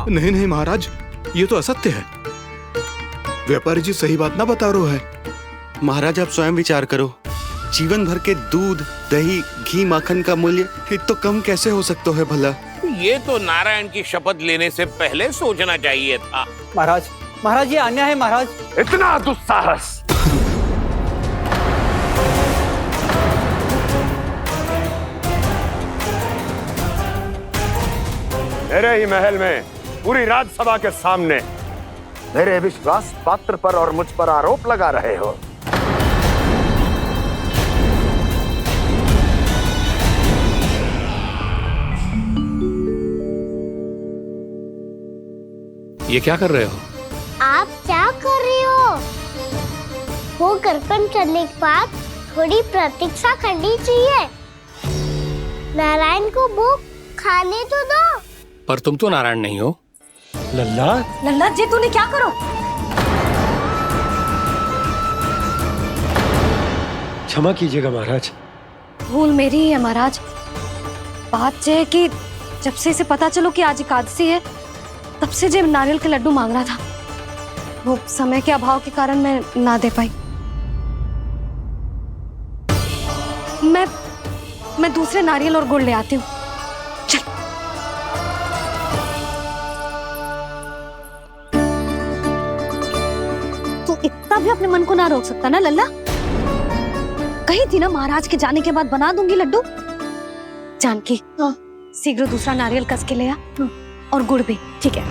नहीं नहीं महाराज, ये तो असत्य है। व्यापारी जी सही बात ना बता रहे हैं। महाराज आप स्वयं विचार करो, जीवन भर के दूध, दही, घी, माखन का मूल्य तो कम कैसे हो सकता है भला? ये तो नारायण की शपथ लेने से पहले सोचना चाहिए था। महाराज, महाराज ये अन्याय है महाराज। इतना दुस्साहस! मेरे ही महल में पूरी राज्यसभा के सामने मेरे विश्वास पात्र पर और मुझ पर आरोप लगा रहे हो। ये क्या कर रहे हो? आप क्या कर रहे हो? वो कर्पण करने के बाद थोड़ी प्रतीक्षा करनी चाहिए। नारायण को भोग खाने तो दो। पर तुम तो नारायण नहीं हो। लल्ला, लल्ला जी तूने क्या करो? क्षमा कीजिएगा महाराज। भूल मेरी ही है महाराज। बात यह है कि जब से इसे पता चलो कि आज एकादशी है, तब से जो नारियल के लड्डू मांग रहा था, वो समय के अभाव के कारण मैं ना दे पाई। मैं दूसरे नारियल और गुड़ ले आती हूँ। चल। तू इतना भी अपने मन को ना रोक सकता ना लल्ला? कही थी ना महाराज के जाने के बाद बना दूंगी लड्डू। जानकी, शीघ्र दूसरा नारियल कस के ले आ, और गुड़ भी। ठीक है।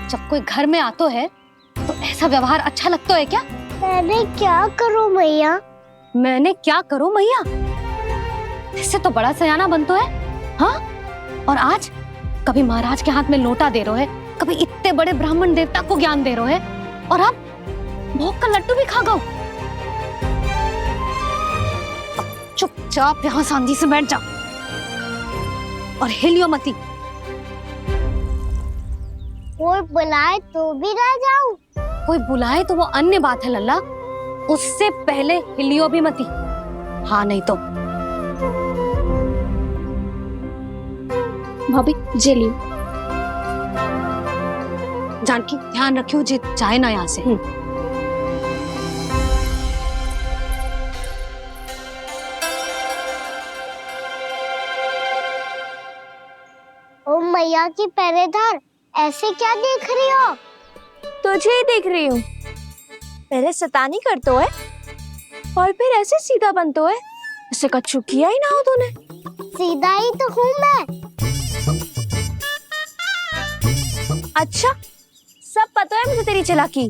जब कोई घर में आतो है तो ऐसा व्यवहार अच्छा लगता है क्या? मैंने क्या करूं मैया? मैंने क्या करूं मैया? इससे तो बड़ा सयाना बनतो है। हाँ? और आज कभी महाराज के हाथ में लोटा दे रहे है, कभी इतने बड़े ब्राह्मण देवता को ज्ञान दे रहे है, और अब भोग का लड्डू भी खा गो। चुपचाप यहाँ शांति से बैठ जा और हिलियो मती। कोई बुलाए तो भी ना जाऊं? कोई बुलाए तो वो अन्य बात है लल्ला, उससे पहले हिलियो भी मती। हाँ नहीं तो। भाभी जे लियो। जानकी ध्यान रखियो जे जाए ना यहाँ से। ओ मैया की पहरेदार, ऐसे क्या देख रही हो? तुझे ही देख रही हूँ। पहले शैतानी करतो है और फिर ऐसे सीधा बनतो है। ऐसे कछु किया ही ना हो तूने। सीधा ही तो हूँ मैं। अच्छा, सब पता है मुझे तेरी चालाकी।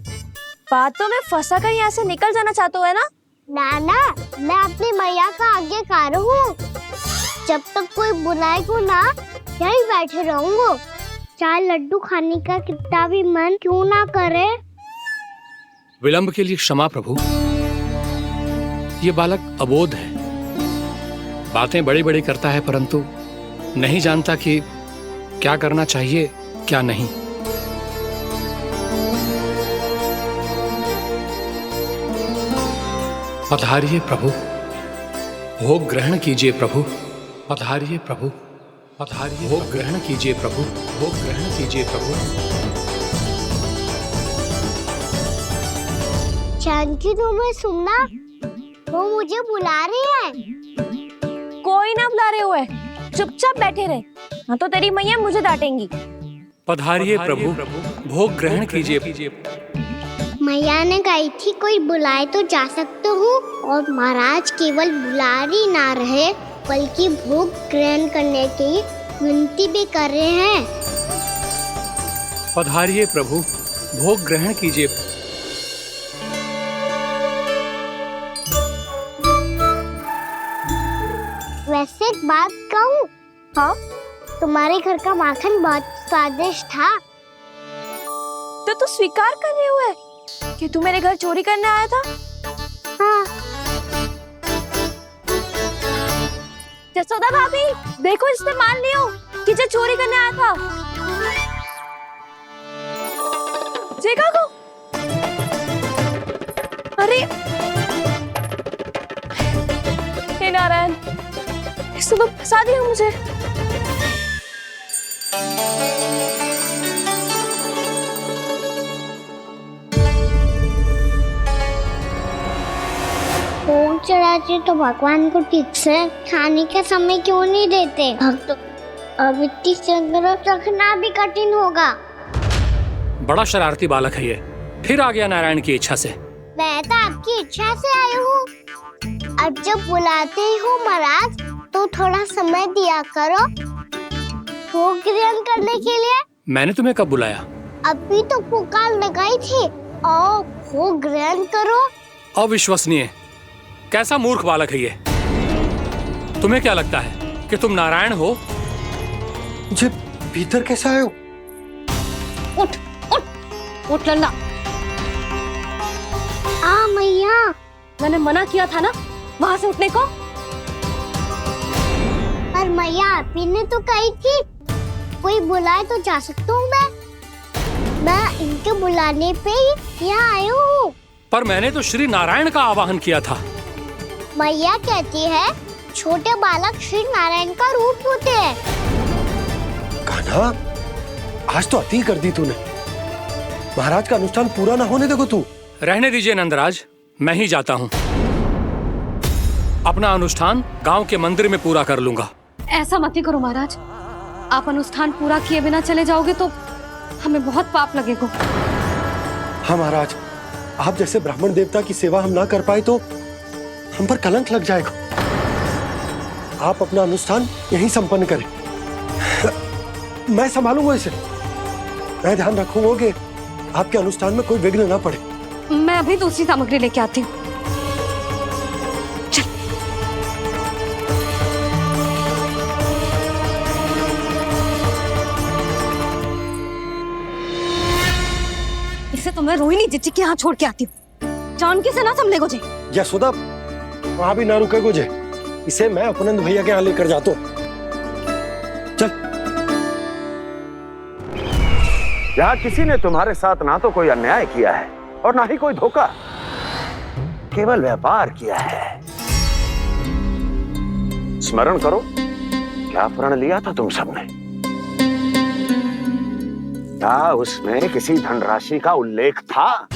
बातों में फंसा कर यहाँ से निकल जाना चाहते हो है ना? नाना, मैं अपनी मैया का आज्ञाकार हूँ। जब तक कोई बुलाएगा ना, यहीं बैठे रहूंगा। चाहे लड्डू खाने का कितना भी मन क्यों ना करे। विलंब के लिए क्षमा प्रभु। ये बालक अबोध है, बातें बड़ी बड़ी करता है परंतु नहीं जानता कि क्या करना चाहिए क्या नहीं। पधारिए प्रभु, भोग ग्रहण कीजिए प्रभु। पधारिए प्रभु, पधारिए, भोग ग्रहण कीजिए प्रभु, भोग ग्रहण कीजिए प्रभु। जानकी, तुम्हें सुनना, वो मुझे बुला रही है। कोई ना बुला रहे हुए, चुपचाप बैठे रहे, हाँ तो तेरी मैया मुझे डांटेंगी। पधारिए प्रभु, भोग ग्रहण कीजिए। मैया ने कही थी कोई बुलाए तो जा सकते हूँ, और महाराज केवल बुलारी ना रहे बल्कि भोग ग्रहण करने की विनती भी कर रहे हैं। पधारिए प्रभु, भोग ग्रहण कीजिए। वैसे एक बात कहूँ? हाँ? तुम्हारे घर का माखन बहुत स्वादिष्ट था। तो तू स्वीकार कर रहे हुए कि तू मेरे घर चोरी करने आया था? हाँ। जसोदा भाभी, देखो इसने मान लियो कि जो चोरी करने आया था। देखा को? अरे हे नारायण, इसने तो फंसा दिया मुझे। भोग चढ़ाते तो भगवान को ठीक से खाने का समय क्यों नहीं देते? भक्त अब इतनी संग्रह रखना भी कठिन होगा। बड़ा शरारती बालक है ये, फिर आ गया नारायण की इच्छा से। मैं तो आपकी इच्छा से आई हूँ। अब जब बुलाते ही हो महाराज, तो थोड़ा समय दिया करो भोग ग्रहण करने के लिए। मैंने तुम्हें कब बुलाया? अभी तो पुकार लगाई थी, आओ भोग ग्रहण करो। अविश्वसनीय, कैसा मूर्ख बालक है ये। तुम्हें क्या लगता है कि तुम नारायण हो? मुझे भीतर कैसे आए हो? उठ उठ उठ लल्ला। मैया, मैंने मना किया था ना वहां से उठने को। पर मैया, आपी ने तो कही थी कोई बुलाए तो जा सकता हूँ। मैं इनके बुलाने पे ही यहाँ आई हूँ। पर मैंने तो श्री नारायण का आवाहन किया था। मैया कहती है छोटे बालक श्री नारायण का रूप होते हैं। कान्हा, आज तो अति कर दी तूने। महाराज का अनुष्ठान पूरा ना होने देखो तू। रहने दीजिए नंदराज, मैं ही जाता हूँ। अपना अनुष्ठान गांव के मंदिर में पूरा कर लूंगा। ऐसा मत ही करो महाराज, आप अनुष्ठान पूरा किए बिना चले जाओगे तो हमें बहुत पाप लगेगा। हाँ महाराज, आप जैसे ब्राह्मण देवता की सेवा हम ना कर पाए तो हम पर कलंक लग जाएगा। आप अपना अनुष्ठान यहीं संपन्न करें, मैं संभालूंगा इसे। मैं ध्यान रखूंगा कि आपके अनुष्ठान में कोई विघ्न ना पड़े। मैं अभी दूसरी सामग्री लेके आती हूँ। इसे तो मैं रोहिणी जीजी के यहाँ छोड़ के आती हूँ। जानकी से ना समझे गुजे। यशोदा, वहां भी ना रुके गुजे। इसे मैं अपनंद भैया के यहाँ लेकर जाता हूँ। चल। यहाँ किसी ने तुम्हारे साथ ना तो कोई अन्याय किया है और ना ही कोई धोखा, केवल व्यापार किया है। स्मरण करो, क्या प्रण लिया था तुम सबने? क्या उसमें किसी धनराशि का उल्लेख था?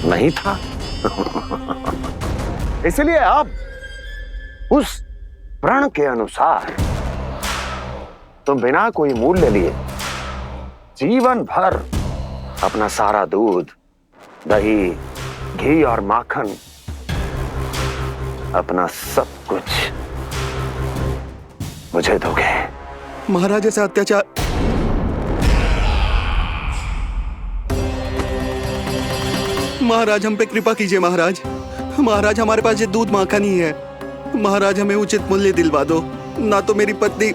नहीं था। इसलिए आप उस प्रण के अनुसार तुम बिना कोई मूल्य लिए जीवन भर अपना सारा दूध, दही, घी और माखन, अपना सब कुछ मुझे दोगे। महाराज ऐसा अत्याचार। महाराज हम पे कृपा कीजिए महाराज। महाराज हमारे पास ये दूध माखन ही है। महाराज हमें उचित मूल्य दिलवा दो, ना तो मेरी पत्नी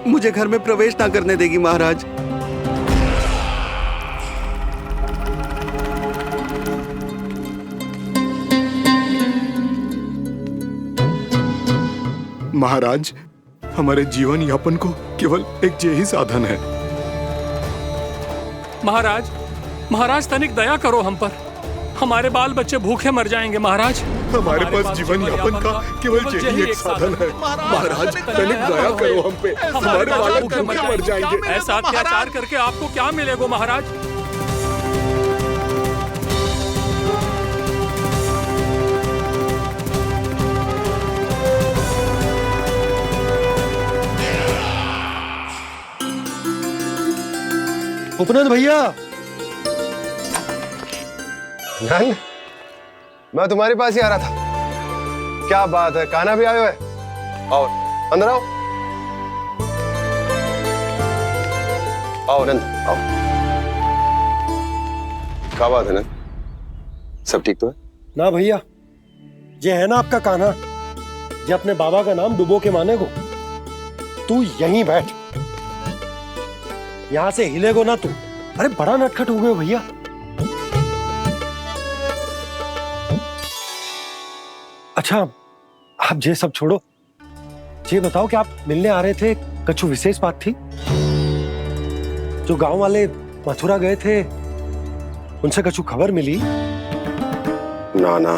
मुझे घर में प्रवेश ना करने देगी महाराज। महाराज हमारे जीवन यापन को केवल एक यही साधन है। महाराज, महाराज तनिक दया करो हम पर। हमारे बाल बच्चे भूखे मर जाएंगे महाराज। हमारे पास जीवन यापन का केवल यही एक साधन है। महाराज तनिक दया करो हम पे, हमारे बालक भूखे मर जाएंगे। ऐसा अत्याचार करके आपको क्या मिलेगा महाराज? उपनंद भैया। नंद, मैं तुम्हारे पास ही आ रहा था। क्या बात है, कान्हा भी आयो है? आओ अंदर आओ। आओ नंद आओ। क्या बात है नंद, सब ठीक तो है? ना भैया, ये है ना आपका कान्हा, ये अपने बाबा का नाम डुबो के माने को। तू यहीं बैठ, यहां से हिलेगो ना तू। अरे बड़ा नटखट हो गए भैया। अच्छा आप ये सब छोड़ो, ये बताओ कि आप मिलने आ रहे थे, कछु विशेष बात थी? जो गांव वाले मथुरा गए थे उनसे कछु खबर मिली? ना ना,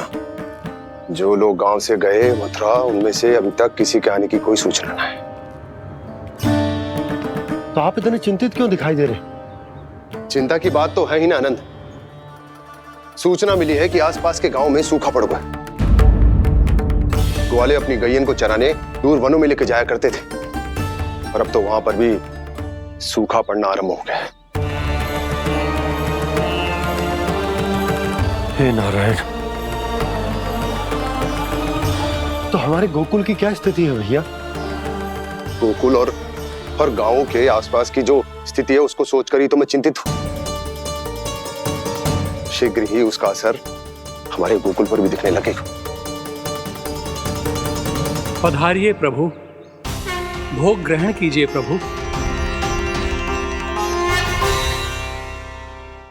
जो लोग गांव से गए मथुरा, उनमें से अभी तक किसी के आने की कोई सूचना नहीं। तो आप इतने चिंतित क्यों दिखाई दे रहे? चिंता की बात तो है ही ना आनंद। सूचना मिली है कि आसपास के गांव में सूखा पड़ गया। ग्वाले अपनी गैयन को चराने दूर वनों में लेके जाया करते थे, और अब तो वहां पर भी सूखा पड़ना आरंभ हो गया है। हे नारायण, तो हमारे गोकुल की क्या स्थिति है भैया? गोकुल और गांवों के आसपास की जो स्थिति है उसको सोचकर ही तो मैं चिंतित हूं। शीघ्र ही उसका असर हमारे गोकुल पर भी दिखने लगेगा। पधारिए प्रभु, भोग ग्रहण कीजिए प्रभु।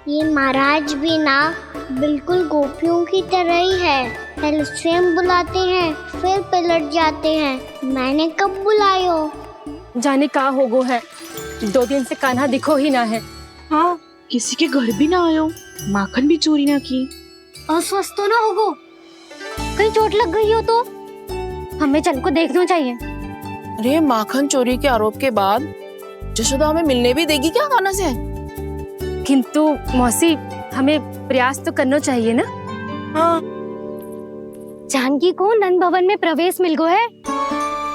ये महाराज भी ना बिल्कुल गोपियों की तरह ही है। पहले स्वयं बुलाते हैं, फिर पलट जाते हैं। मैंने कब बुलायो? जाने का होगो है, 2 दिन से कान्हा दिखो ही ना है। हाँ, किसी के घर भी ना आयो, माखन भी चोरी ना की। अस्वस्थ तो ना होगो? कहीं चोट लग गई हो तो हमें चल को देखना चाहिए। अरे माखन चोरी के आरोप के बाद जशोदा हमें मिलने भी देगी क्या कान्हा से? किंतु मौसी, हमें प्रयास तो करना चाहिए ना। हाँ। जानकी को नंद भवन में प्रवेश मिल गया है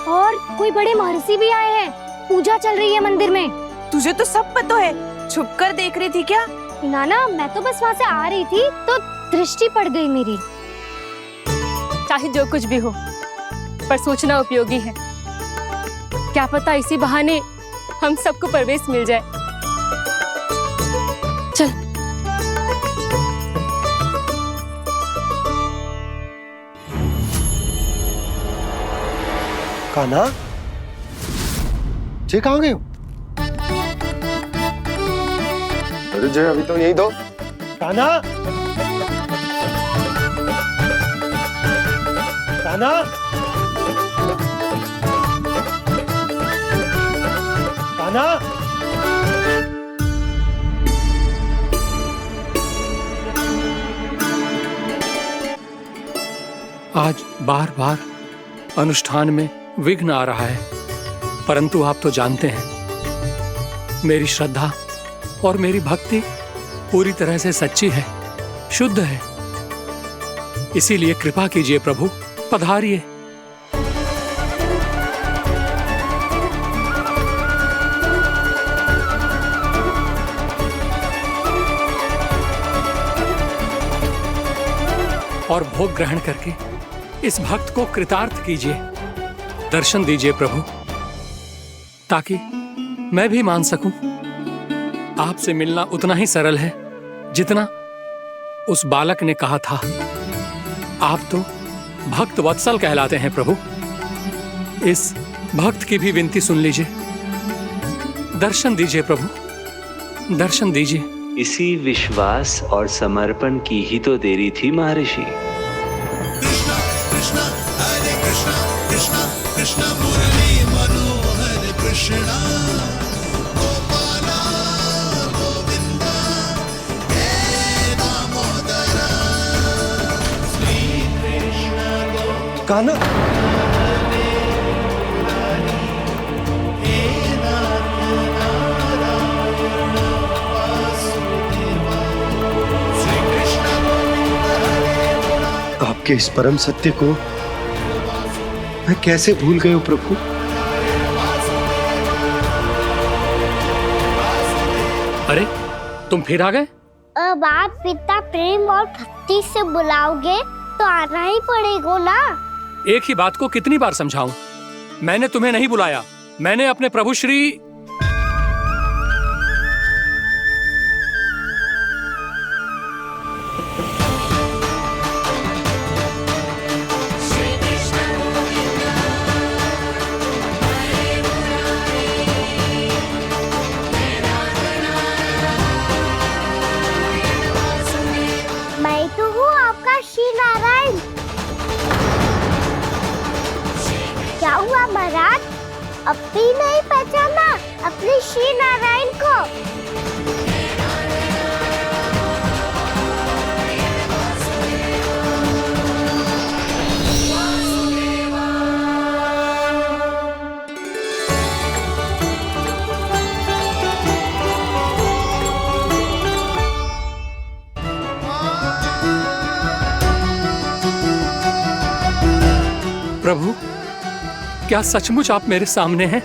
और कोई बड़े महर्षि भी आए हैं। पूजा चल रही है मंदिर में। तुझे तो सब पता है, छुप कर देख रही थी क्या? नाना, मैं तो बस वहाँ से आ रही थी तो दृष्टि पड़ गई मेरी। चाहे जो कुछ भी हो, पर सूचना उपयोगी है। क्या पता इसी बहाने हम सबको प्रवेश मिल जाए। चल। कान्हा, जे कहाँ गए हो? अरे जय, अभी तो यही दो। कान्हा, कान्हा, कान्हा। आज बार बार अनुष्ठान में विघ्न आ रहा है, परंतु आप तो जानते हैं मेरी श्रद्धा और मेरी भक्ति पूरी तरह से सच्ची है, शुद्ध है। इसीलिए कृपा कीजिए प्रभु, पधारिए। और भोग ग्रहण करके इस भक्त को कृतार्थ कीजिए। दर्शन दीजिए प्रभु, ताकि मैं भी मान सकूं आपसे मिलना उतना ही सरल है जितना उस बालक ने कहा था, आप तो भक्त वत्सल कहलाते हैं प्रभु। इस भक्त की भी विनती सुन लीजिए। दर्शन दीजिए प्रभु, दर्शन दीजिए। इसी विश्वास और समर्पण की ही तो देरी थी महर्षि। कृष्णा कृष्णा हरे कृष्णा कृष्णा कृष्णा मुरली मनोहर कृष्णा गोपाला गोविंदा हे दामोदरा श्री कृष्ण कान्हा, आपके इस परम सत्य को मैं कैसे भूल गया प्रभु। अरे तुम फिर आ गए? अब आप पिता प्रेम और भक्ति से बुलाओगे तो आना ही पड़ेगा ना। एक ही बात को कितनी बार समझाऊं? मैंने तुम्हें नहीं बुलाया, मैंने अपने प्रभु श्री मैं तो हूँ आपका श्री नारायण। क्या हुआ महाराज, अब भी नहीं पहचाना अपने श्री नारायण को? प्रभु, क्या सचमुच आप मेरे सामने हैं?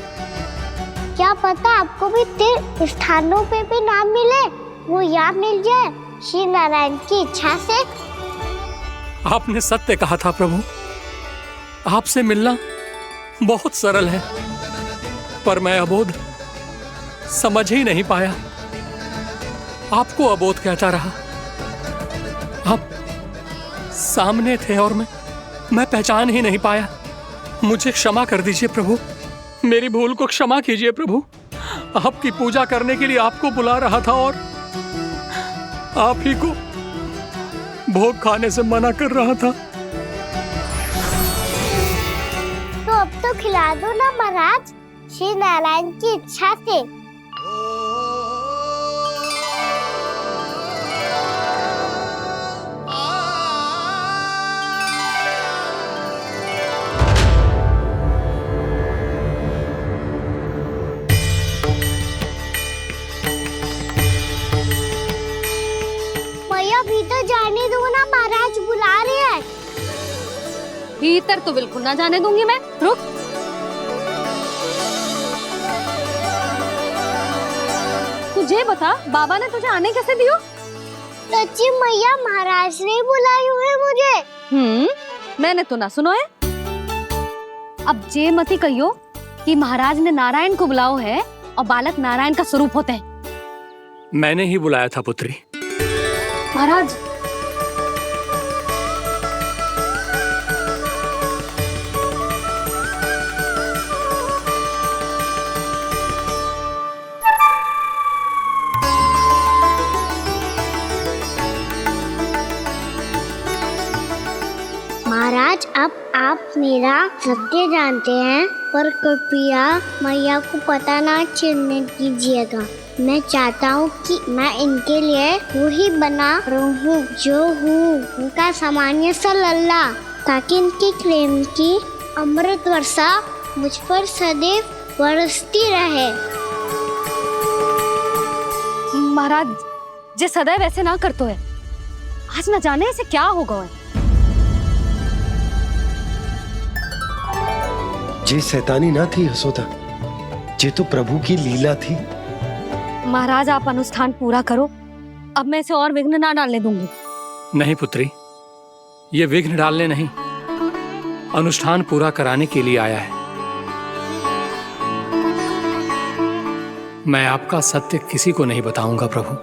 क्या पता आपको भी तीर्थ स्थानों पे भी नाम मिले, वो यहाँ मिल जाए श्री नारायण की इच्छा से। आपने सत्य कहा था प्रभु, आपसे मिलना बहुत सरल है, पर मैं अबोध समझ ही नहीं पाया। आपको अबोध कहता रहा। आप सामने थे और मैं पहचान ही नहीं पाया। मुझे क्षमा कर दीजिए प्रभु, मेरी भूल को क्षमा कीजिए प्रभु। आपकी पूजा करने के लिए आपको बुला रहा था और आप ही को भोग खाने से मना कर रहा था। तो अब तो खिला दो ना महाराज, श्री नारायण की इच्छा से। भीतर जाने दो ना, महाराज बुला रहे हैं। भीतर तो बिल्कुल ना जाने दूंगी मैं, रुक। तुझे बता, बाबा ने तुझे आने कैसे दियो? सच्ची मैया, महाराज ने बुलाई हुई मुझे। मैंने तो ना सुनो है। अब जे मती कहियो कि महाराज ने नारायण को बुलाओ है और बालक नारायण का स्वरूप होते हैं। मैंने ही बुलाया था पुत्री। महाराज, महाराज, अब आप मेरा सत्य जानते हैं, पर कृपया मैया को पता ना चलने कीजिएगा। मैं चाहता हूँ कि मैं इनके लिए वो ही बना रहूँ जो हूँ, उनका सामान्य सा लल्ला, ताकि इनके प्रेम की अमृत वर्षा मुझ पर सदैव बरसती रहे। महाराज, जे सदैव ऐसे ना करतो है, आज न जाने इसे क्या होगा है। जे शैतानी ना थी यशोदा, जे तो प्रभु की लीला थी। महाराज, आप अनुष्ठान पूरा करो, अब मैं इसे और विघ्न ना डालने दूंगी। नहीं पुत्री, ये विघ्न डालने नहीं, अनुष्ठान पूरा कराने के लिए आया है। मैं आपका सत्य किसी को नहीं बताऊंगा प्रभु।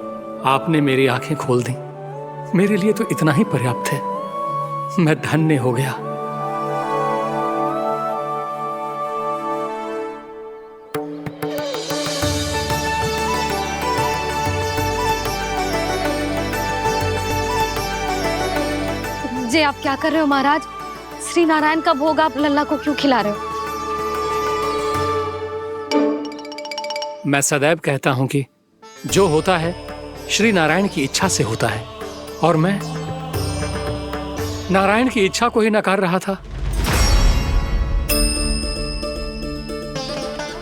आपने मेरी आंखें खोल दी, मेरे लिए तो इतना ही पर्याप्त है। मैं धन्य हो गया। जी आप क्या कर रहे हो महाराज? श्री नारायण का भोग आप लल्ला को क्यों खिला रहे हो? मैं सदैव कहता हूं कि जो होता है श्री नारायण की इच्छा से होता है, और मैं नारायण की इच्छा को ही नकार रहा था।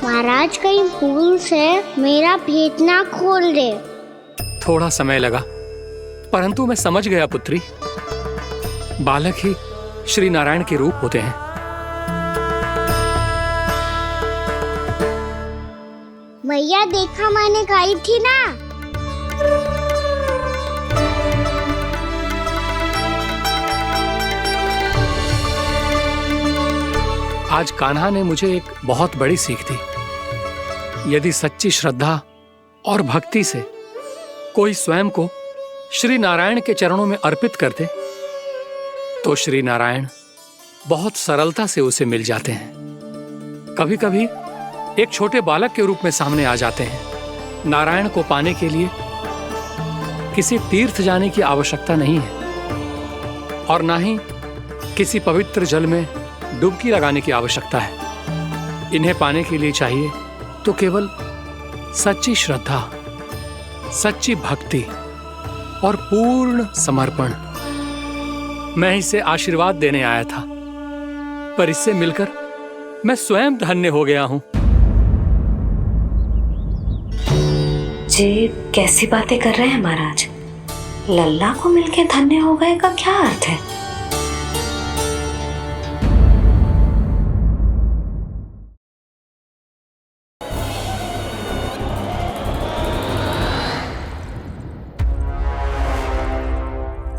महाराज कहीं भूल से मेरा भेद ना खोल दे। थोड़ा समय लगा, परंतु मैं समझ गया पुत्री। बालक ही श्री नारायण के रूप होते हैं। मैया देखा मैंने खाई थी ना। आज कान्हा ने मुझे एक बहुत बड़ी सीख दी। यदि सच्ची श्रद्धा और भक्ति से कोई स्वयं को श्री नारायण के चरणों में अर्पित कर दे, तो श्री नारायण बहुत सरलता से उसे मिल जाते हैं। कभी कभी एक छोटे बालक के रूप में सामने आ जाते हैं। नारायण को पाने के लिए किसी तीर्थ जाने की आवश्यकता नहीं है, और ना ही किसी पवित्र जल में डुबकी लगाने की आवश्यकता है। इन्हें पाने के लिए चाहिए तो केवल सच्ची श्रद्धा, सच्ची भक्ति और पूर्ण समर्पण। मैं इसे आशीर्वाद देने आया था, पर इससे मिलकर मैं स्वयं धन्य हो गया हूं। जी कैसी बातें कर रहे हैं महाराज? लल्ला को मिलके धन्य हो गए का क्या अर्थ है?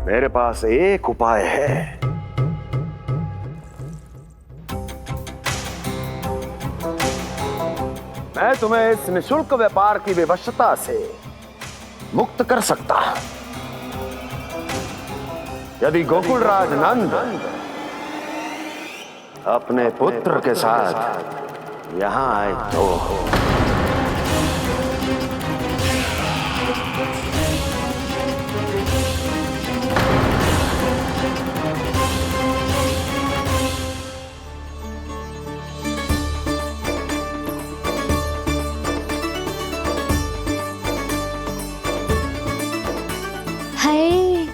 मेरे पास एक उपाय है। मैं तुम्हें इस निःशुल्क व्यापार की विवशता से मुक्त कर सकता। यदि गोकुलराज नंद अपने पुत्र के साथ यहां आए तो। हाय,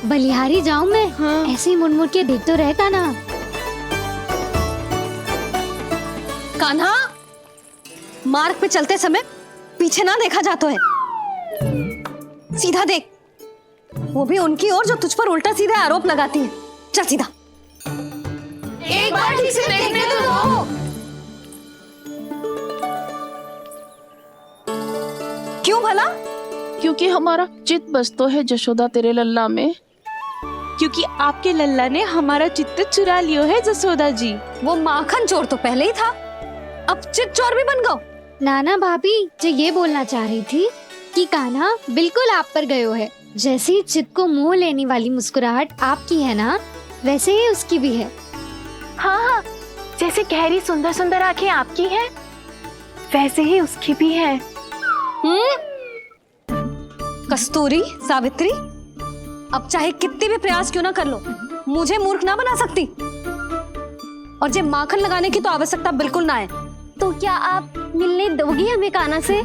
बलिहारी जाऊं मैं? हाँ। ऐसे ही मुड़ मुड़ के देख तो रहता ना। कान्हा, मार्ग पे चलते समय पीछे ना देखा जाता है। सीधा देख, वो भी उनकी ओर जो तुझ पर उल्टा सीधे आरोप लगाती है। चल सीधा। एक बार ठीक से देखने तो दो। क्यों भला? क्योंकि हमारा चित्त बसतो है जशोदा तेरे लल्ला में। क्योंकि आपके लल्ला ने हमारा चित्त चुरा लियो है जसोदा जी। वो माखन चोर तो पहले ही था, अब चित्त चोर भी बन गो। नाना भाभी जो ये बोलना चाह रही थी कि कान्हा बिल्कुल आप पर गयो है। जैसे ही चित्त को मोह लेने वाली मुस्कुराहट आपकी है ना, वैसे ही उसकी भी है। हाँ हाँ, जैसे गहरी सुंदर सुंदर आंखें आपकी हैं, वैसे ही उसकी भी है। कस्तूरी, सावित्री, अब चाहे कितने भी प्रयास क्यों ना कर लो, मुझे मूर्ख ना बना सकती। और जब माखन लगाने की तो आवश्यकता बिल्कुल ना है। तो क्या आप मिलने दोगी हमें कान्हा से?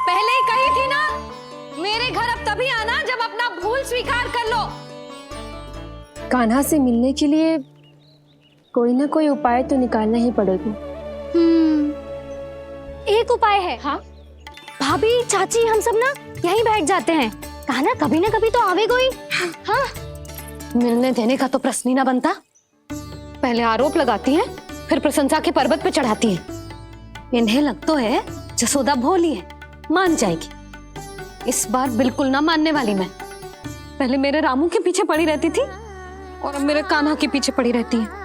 पहले ही कही थी ना, मेरे घर अब तभी आना जब अपना भूल स्वीकार कर लो। कान्हा से मिलने के लिए कोई ना कोई उपाय तो निकालना ही पड़ेगा। एक उपाय है। हाँ? भाभी, चाची, हम सब ना यहीं बैठ जाते हैं। कान्हा कभी ना कभी तो आवेगा ही। हाँ? मिलने देने का तो प्रश्न ही ना बनता। पहले आरोप लगाती हैं, फिर प्रशंसा के पर्वत पे चढ़ाती हैं। इन्हें लगता है जसोदा भोली है, मान जाएगी। इस बार बिल्कुल ना मानने वाली मैं। पहले मेरे रामू के पीछे पड़ी रहती थी और अब मेरे कान्हा के पीछे पड़ी रहती है।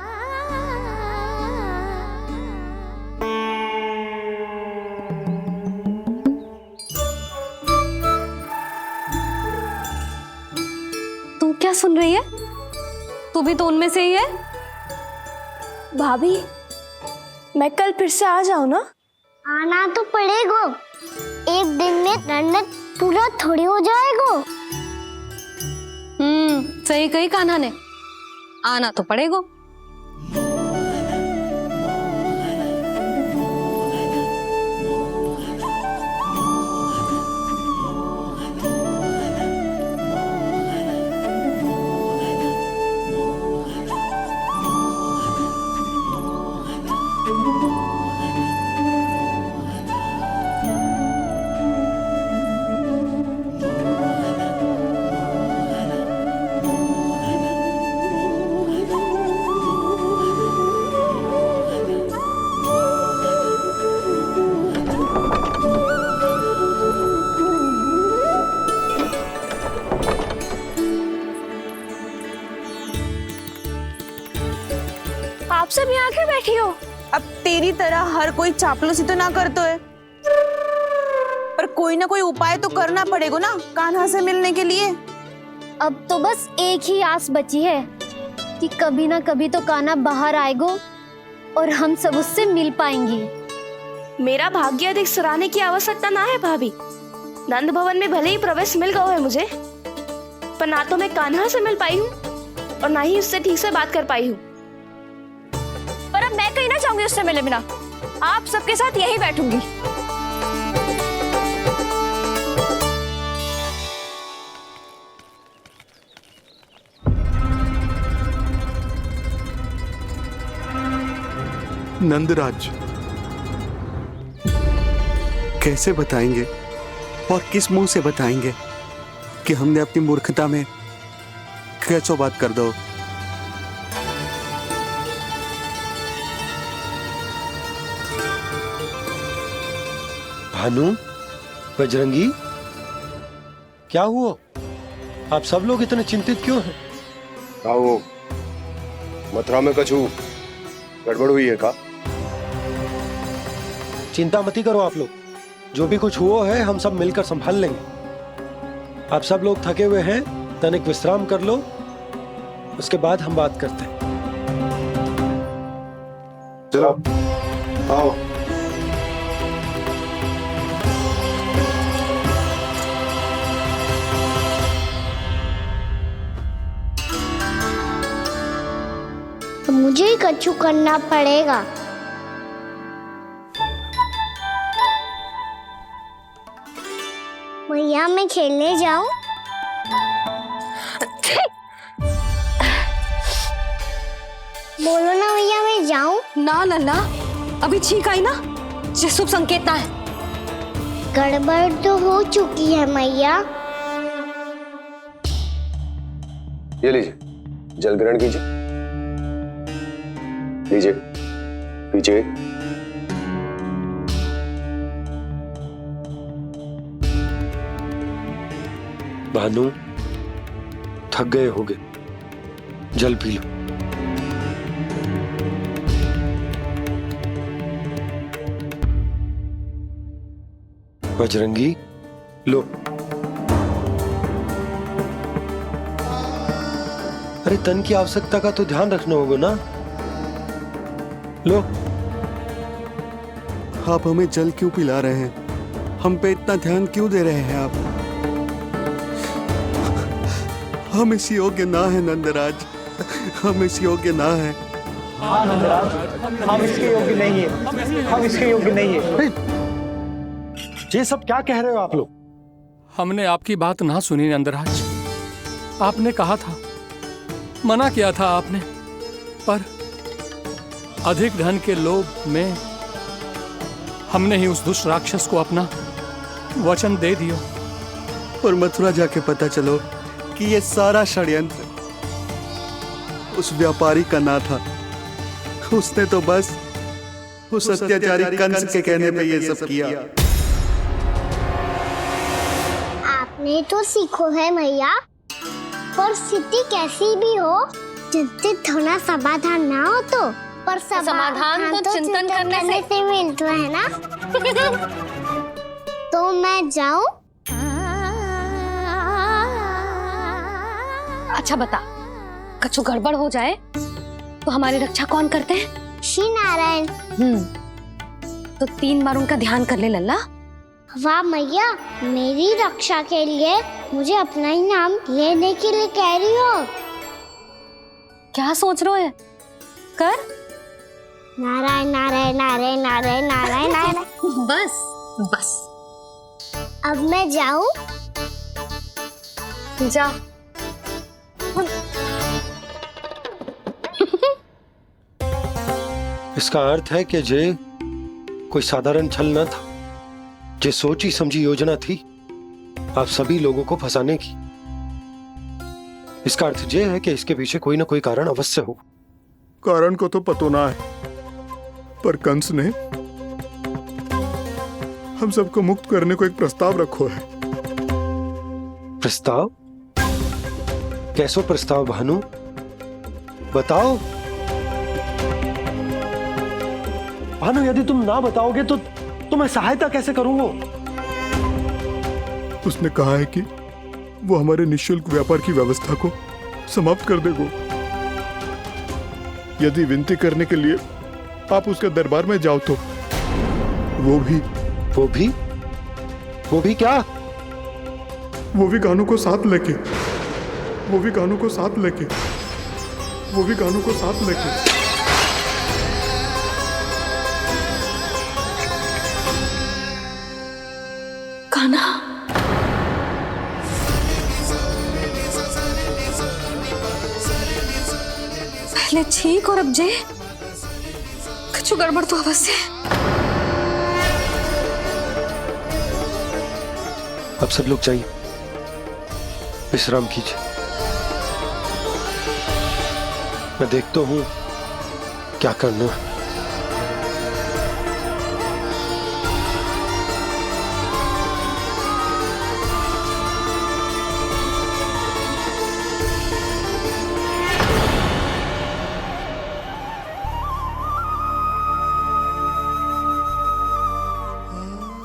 क्या सुन रही है? तू भी तो उनमें से ही है। भाभी, मैं कल फिर से आ जाऊं ना? आना तो पड़ेगा, एक दिन में नन्नत पूरा थोड़ी हो जाएगा। सही कही कान्हा ने, आना तो पड़ेगा। आप सब यहाँ आके बैठी हो? अब तेरी तरह हर कोई चापलूसी तो ना करतो है, पर कोई ना कोई उपाय तो करना पड़ेगा ना कान्हा से मिलने के लिए। अब तो बस एक ही आस बची है कि कभी ना कभी तो कान्हा बाहर आएगा और हम सब उससे मिल पाएंगे। मेरा भाग्य अधिक सराहने की आवश्यकता ना है भाभी। नंद भवन में भले ही प्रवेश मिल गया है मुझे, पर ना तो मैं कान्हा से मिल पाई हूँ और ना ही उससे ठीक से बात कर पाई हूँ। पर अब मैं कहीं ना चाहूंगी उससे मिले बिना, आप सबके साथ यही बैठूंगी। नंदराज, कैसे बताएंगे और किस मुंह से बताएंगे कि हमने अपनी मूर्खता में कैसो बात कर दो। भानु, बजरंगी, क्या हुआ? आप सब लोग इतने चिंतित क्यों हैं? आओ, मथुरा में कछु गड़बड़ हुई है का? चिंता मती करो आप लोग, जो भी कुछ हुआ है हम सब मिलकर संभाल लेंगे। आप सब लोग थके हुए हैं, तनिक विश्राम कर लो, उसके बाद हम बात करते हैं। चलो आओ। तो मुझे ही कछु करना पड़ेगा। भैया मैं खेलने जाऊं? बोलो ना भैया मैं जाऊं? ना लल्ला, अभी छींक आई ना, ये शुभ संकेत ना है। गड़बड़ तो हो चुकी है मैया। ये लीजिए, जल ग्रहण कीजिए। लीजिए, पीछे। भानु, थक गए होगे, जल पी लो। बजरंगी, लो। अरे तन की आवश्यकता का तो ध्यान रखना होगा ना, लो। आप हमें जल क्यों पिला रहे हैं? हम पे इतना ध्यान क्यों दे रहे हैं आप? हम इस योग्य ना है नंदराज, हम इस योग्य ना है। हाँ नंदराज, हम इसके योग्य नहीं है, हम इसके योग्य नहीं है। ये सब क्या कह रहे हो आप लोग? हमने आपकी बात ना सुनी नंदराज। आपने कहा था, मना किया था आपने, पर अधिक धन के लोभ में हमने ही उस दुष्ट राक्षस को अपना वचन दे दिया। और मथुरा जाके पता चलो कि ये सारा षड्यंत्र उस व्यापारी का ना था। उसने तो बस उस अत्याचारी कंस के कहने पे ये सब किया। आपने तो सीखो है भैया, पर स्थिति कैसी भी हो, चिंतित होना समाधान ना हो तो, पर समाधान तो चिंतन करने से मिलता है ना। तो मैं जाऊं? अच्छा बता, कछु गड़बड़ हो जाए तो हमारी रक्षा कौन करते हैं? श्री नारायण। तो 3 बार उनका ध्यान कर ले लल्ला। वाह मैया, मेरी रक्षा के लिए मुझे अपना ही नाम लेने के लिए कह रही हो? क्या सोच रहे हो? कर नारायण नारायण नारायण नारायण नारायण नारायण। बस बस, अब मैं जाऊं? जा। इसका अर्थ है कि जे कोई साधारण छल न था, जे सोची समझी योजना थी आप सभी लोगों को फंसाने की। इसका अर्थ ये है कि इसके पीछे कोई ना कोई कारण अवश्य हो। कारण को तो पतो ना है, पर कंस ने हम सबको मुक्त करने को एक प्रस्ताव रखो है। प्रस्ताव? कैसो प्रस्ताव भानु, बताओ। भानु, यदि तुम ना बताओगे तो मैं सहायता कैसे करूंगा? उसने कहा है कि वो हमारे निःशुल्क व्यापार की व्यवस्था को समाप्त कर देगा यदि विनती करने के लिए आप उसके दरबार में जाओ तो। वो भी क्या? वो भी कानों को साथ लेके, वो भी कानों को साथ लेके, वो भी कानों को साथ लेके। कान्हा, पहले ठीक और अब जे कुछ गड़बड़ तो अवश्य। अब सब लोग जाइए, विश्राम कीजिए। मैं देखता हूं क्या करना है।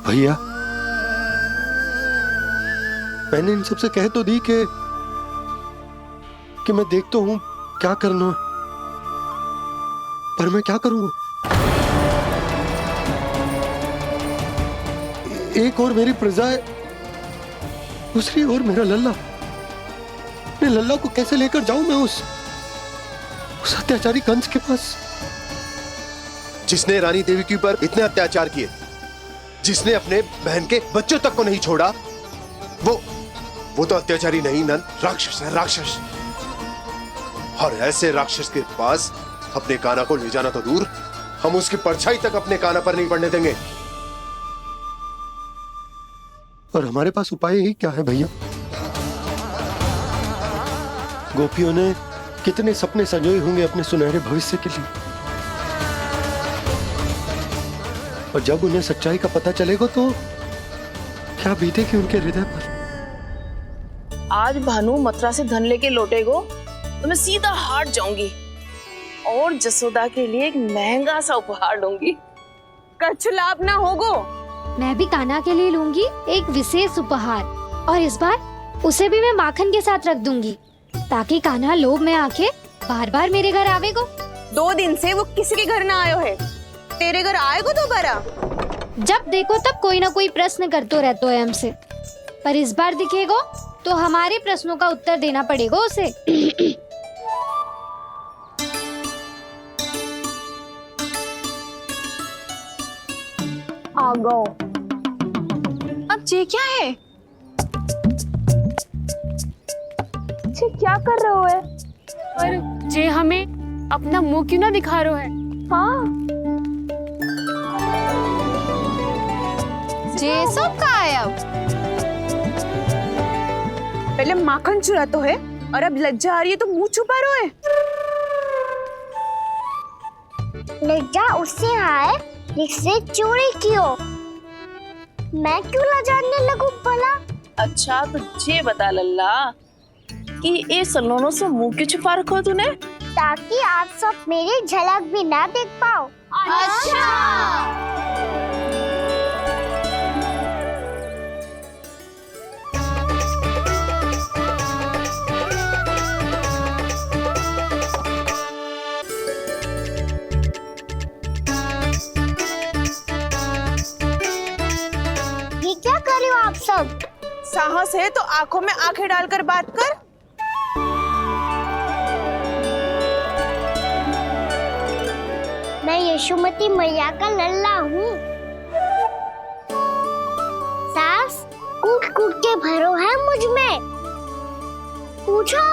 भैया, मैंने इन सबसे कह तो दी कि मैं देखता हूं क्या करना, पर मैं क्या करूंगा? एक और मेरी प्रजा है, दूसरी ओर मेरा लल्ला। मैं लल्ला को कैसे लेकर जाऊं मैं उस अत्याचारी कंस के पास? जिसने रानी देवी के ऊपर इतने अत्याचार किए, जिसने अपने बहन के बच्चों तक को नहीं छोड़ा, वो तो अत्याचारी नहीं नंद, राक्षस है, राक्षस। और ऐसे राक्षस के पास अपने कान्हा को ले जाना तो दूर, हम उसकी परछाई तक अपने कान्हा पर नहीं पड़ने देंगे। और हमारे पास उपाय ही क्या है भैया? गोपियों ने कितने सपने संजोए होंगे अपने सुनहरे भविष्य के लिए, और जब उन्हें सच्चाई का पता चलेगा तो क्या बीतेगी उनके हृदय पर? आज भानु मथुरा से धन लेके लौटेगो तो मैं सीधा हाट जाऊंगी और जसोदा के लिए एक महंगा सा उपहार दूंगी। कछु लाभ ना होगो। मैं भी कान्हा के लिए लूंगी एक विशेष उपहार, और इस बार उसे भी मैं माखन के साथ रख दूंगी, ताकि कान्हा लोभ में आके बार बार मेरे घर आवेगो। 2 दिन से वो किसी के घर ना आयो है, तेरे घर आएगो दोबारा? जब देखो तब कोई ना कोई प्रश्न करते रहते हो हमसे, पर इस बार दिखेगो तो हमारे प्रश्नों का उत्तर देना पड़ेगा उसे। आ गो। अब जे क्या है? जे क्या कर रहे हो है? पर जे हमें अपना मुंह क्यों ना दिखा रहे है? हाँ, जे सब का है अब? पहले माखन चुरा तो है और अब लज्जा आ रही है तो मुंह छुपा रहे है। लज्जा उससे है जिससे चोरी की हो। मैं क्यों लजाने लगूं भला? अच्छा तो ये बता लल्ला कि ये सलोनों से मुंह क्यों छुपा रखो तूने? ताकि आप सब मेरी झलक भी ना देख पाओ। अच्छा। साहस है तो आंखों में आंखें डालकर बात कर। मैं यशोमती मैया का लल्ला हूँ। सास कूट कूट के भरो है मुझ में। पूछो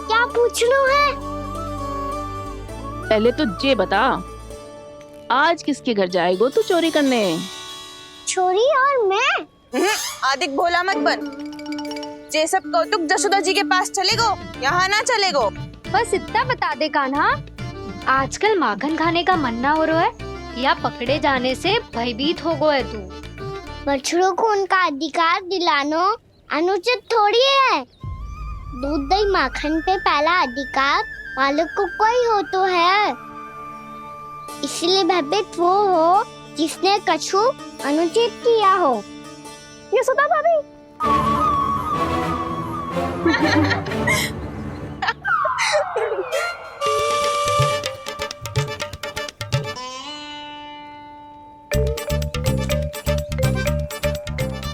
क्या पूछना है? पहले तो ये बता, आज किसके घर जाएगो तू चोरी करने? छोरी और मैं? आदिक भोला मत बन। जे सब कौतुक जशोदा जी के पास चलेगो, यहाँ ना चलेगो। बस इतना बता दे कान्हा, आजकल माखन खाने का मन ना हो रहा है या पकड़े जाने से भयभीत हो गो है तू? बछड़ों को उनका अधिकार दिलाना अनुचित थोड़ी है। दूध दही माखन पे पहला अधिकार मालिक को कोई हो तो है। इसलिए भयभीत वो हो जिसने कछु अनुचित किया हो। यशोदा भाभी।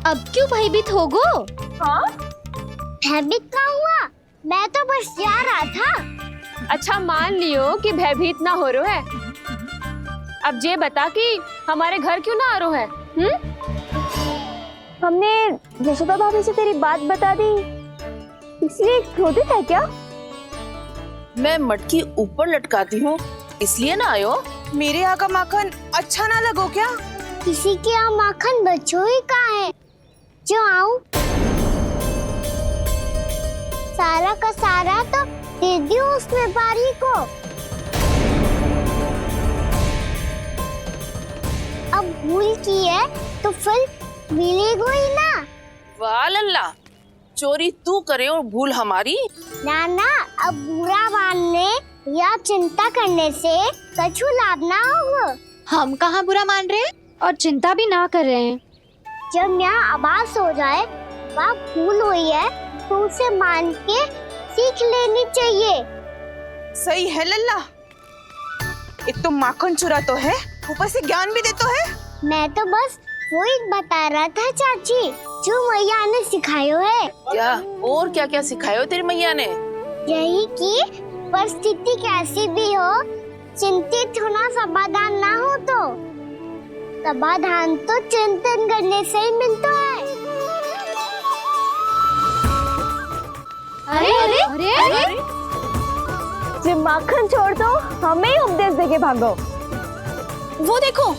अब क्यों भयभीत हो गो? हाँ? भयभीत क्या हुआ? मैं तो बस जा रहा था। अच्छा मान लियो कि भयभीत ना हो रहा है। अब ये बता कि हमारे घर क्यों ना आ रहा है? हमने यशोदा भाभी से तेरी बात बता दी, इसलिए क्रोधित है क्या? मैं मटकी ऊपर लटकाती हूँ इसलिए ना आयो? मेरे यहाँ का माखन अच्छा ना लगो क्या? किसी के यहाँ माखन बच्चों ही कहाँ है जो आऊं? सारा का सारा तो दे दियो उस व्यापारी को। अब भूल की है तो फिर मिलेगो ही ना। वाह लल्ला, चोरी तू करे और भूल हमारी। नाना, अब बुरा मानने या चिंता करने से कछु लाभ ना होगा। हम कहाँ बुरा मान रहे हैं और चिंता भी ना कर रहे हैं। जब यहाँ आभास हो जाए वहाँ भूल हुई है तो उसे मान के सीख लेनी चाहिए। सही है लल्ला, एक तो माखन चुरा तो है, ऊपर से ज्ञान भी दे तो है। मैं तो बस वही बता रहा था चाची जो मैया ने सिखायो है। क्या और क्या क्या सिखायो तेरी मैया ने? यही कि परिस्थिति कैसी भी हो, चिंतित होना समाधान ना हो तो समाधान तो चिंतन करने से ही मिलता है। अरे अरे अरे, अरे? जब माखन छोड़ दो हमें ही उपदेश देके भागो। वो देखो,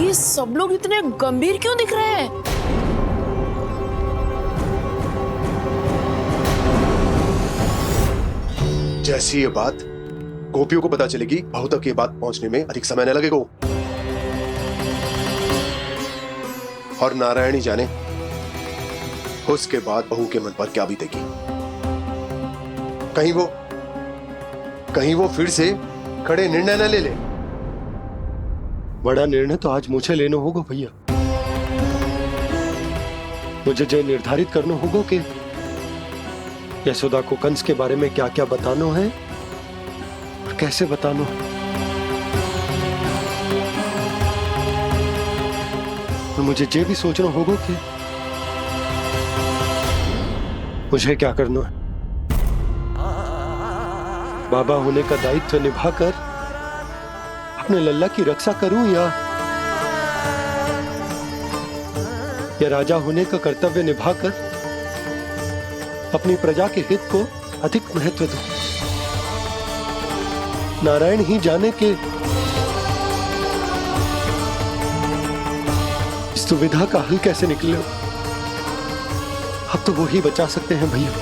ये सब लोग इतने गंभीर क्यों दिख रहे हैं? जैसी ये बात गोपियों को पता चलेगी, बहू तक ये बात पहुंचने में अधिक समय न लगेगा। और नारायण ही जाने उसके बाद बहू के मन पर क्या बीतेगी। कहीं वो फिर से खड़े निर्णय न ले ले। बड़ा निर्णय तो आज मुझे लेना होगा भैया। मुझे जो निर्धारित करना होगा कि यशोदा को कंस के बारे में क्या क्या बताना है और कैसे बताना है। और मुझे ये भी सोचना होगा कि मुझे क्या करना है। बाबा होने का दायित्व निभाकर अपने लल्ला की रक्षा करूं या राजा होने का कर्तव्य निभाकर अपनी प्रजा के हित को अधिक महत्व दूं। नारायण ही जाने के इस दुविधा का हल कैसे निकले। अब तो वो ही बचा सकते हैं भैया।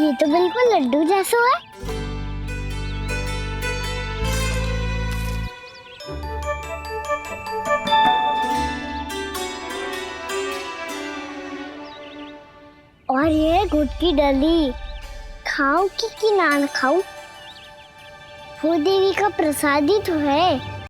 ये तो बिल्कुल लड्डू जैसा है। और ये गुड़ की डली खाऊं कि ना खाऊं? वो देवी का प्रसाद ही तो है।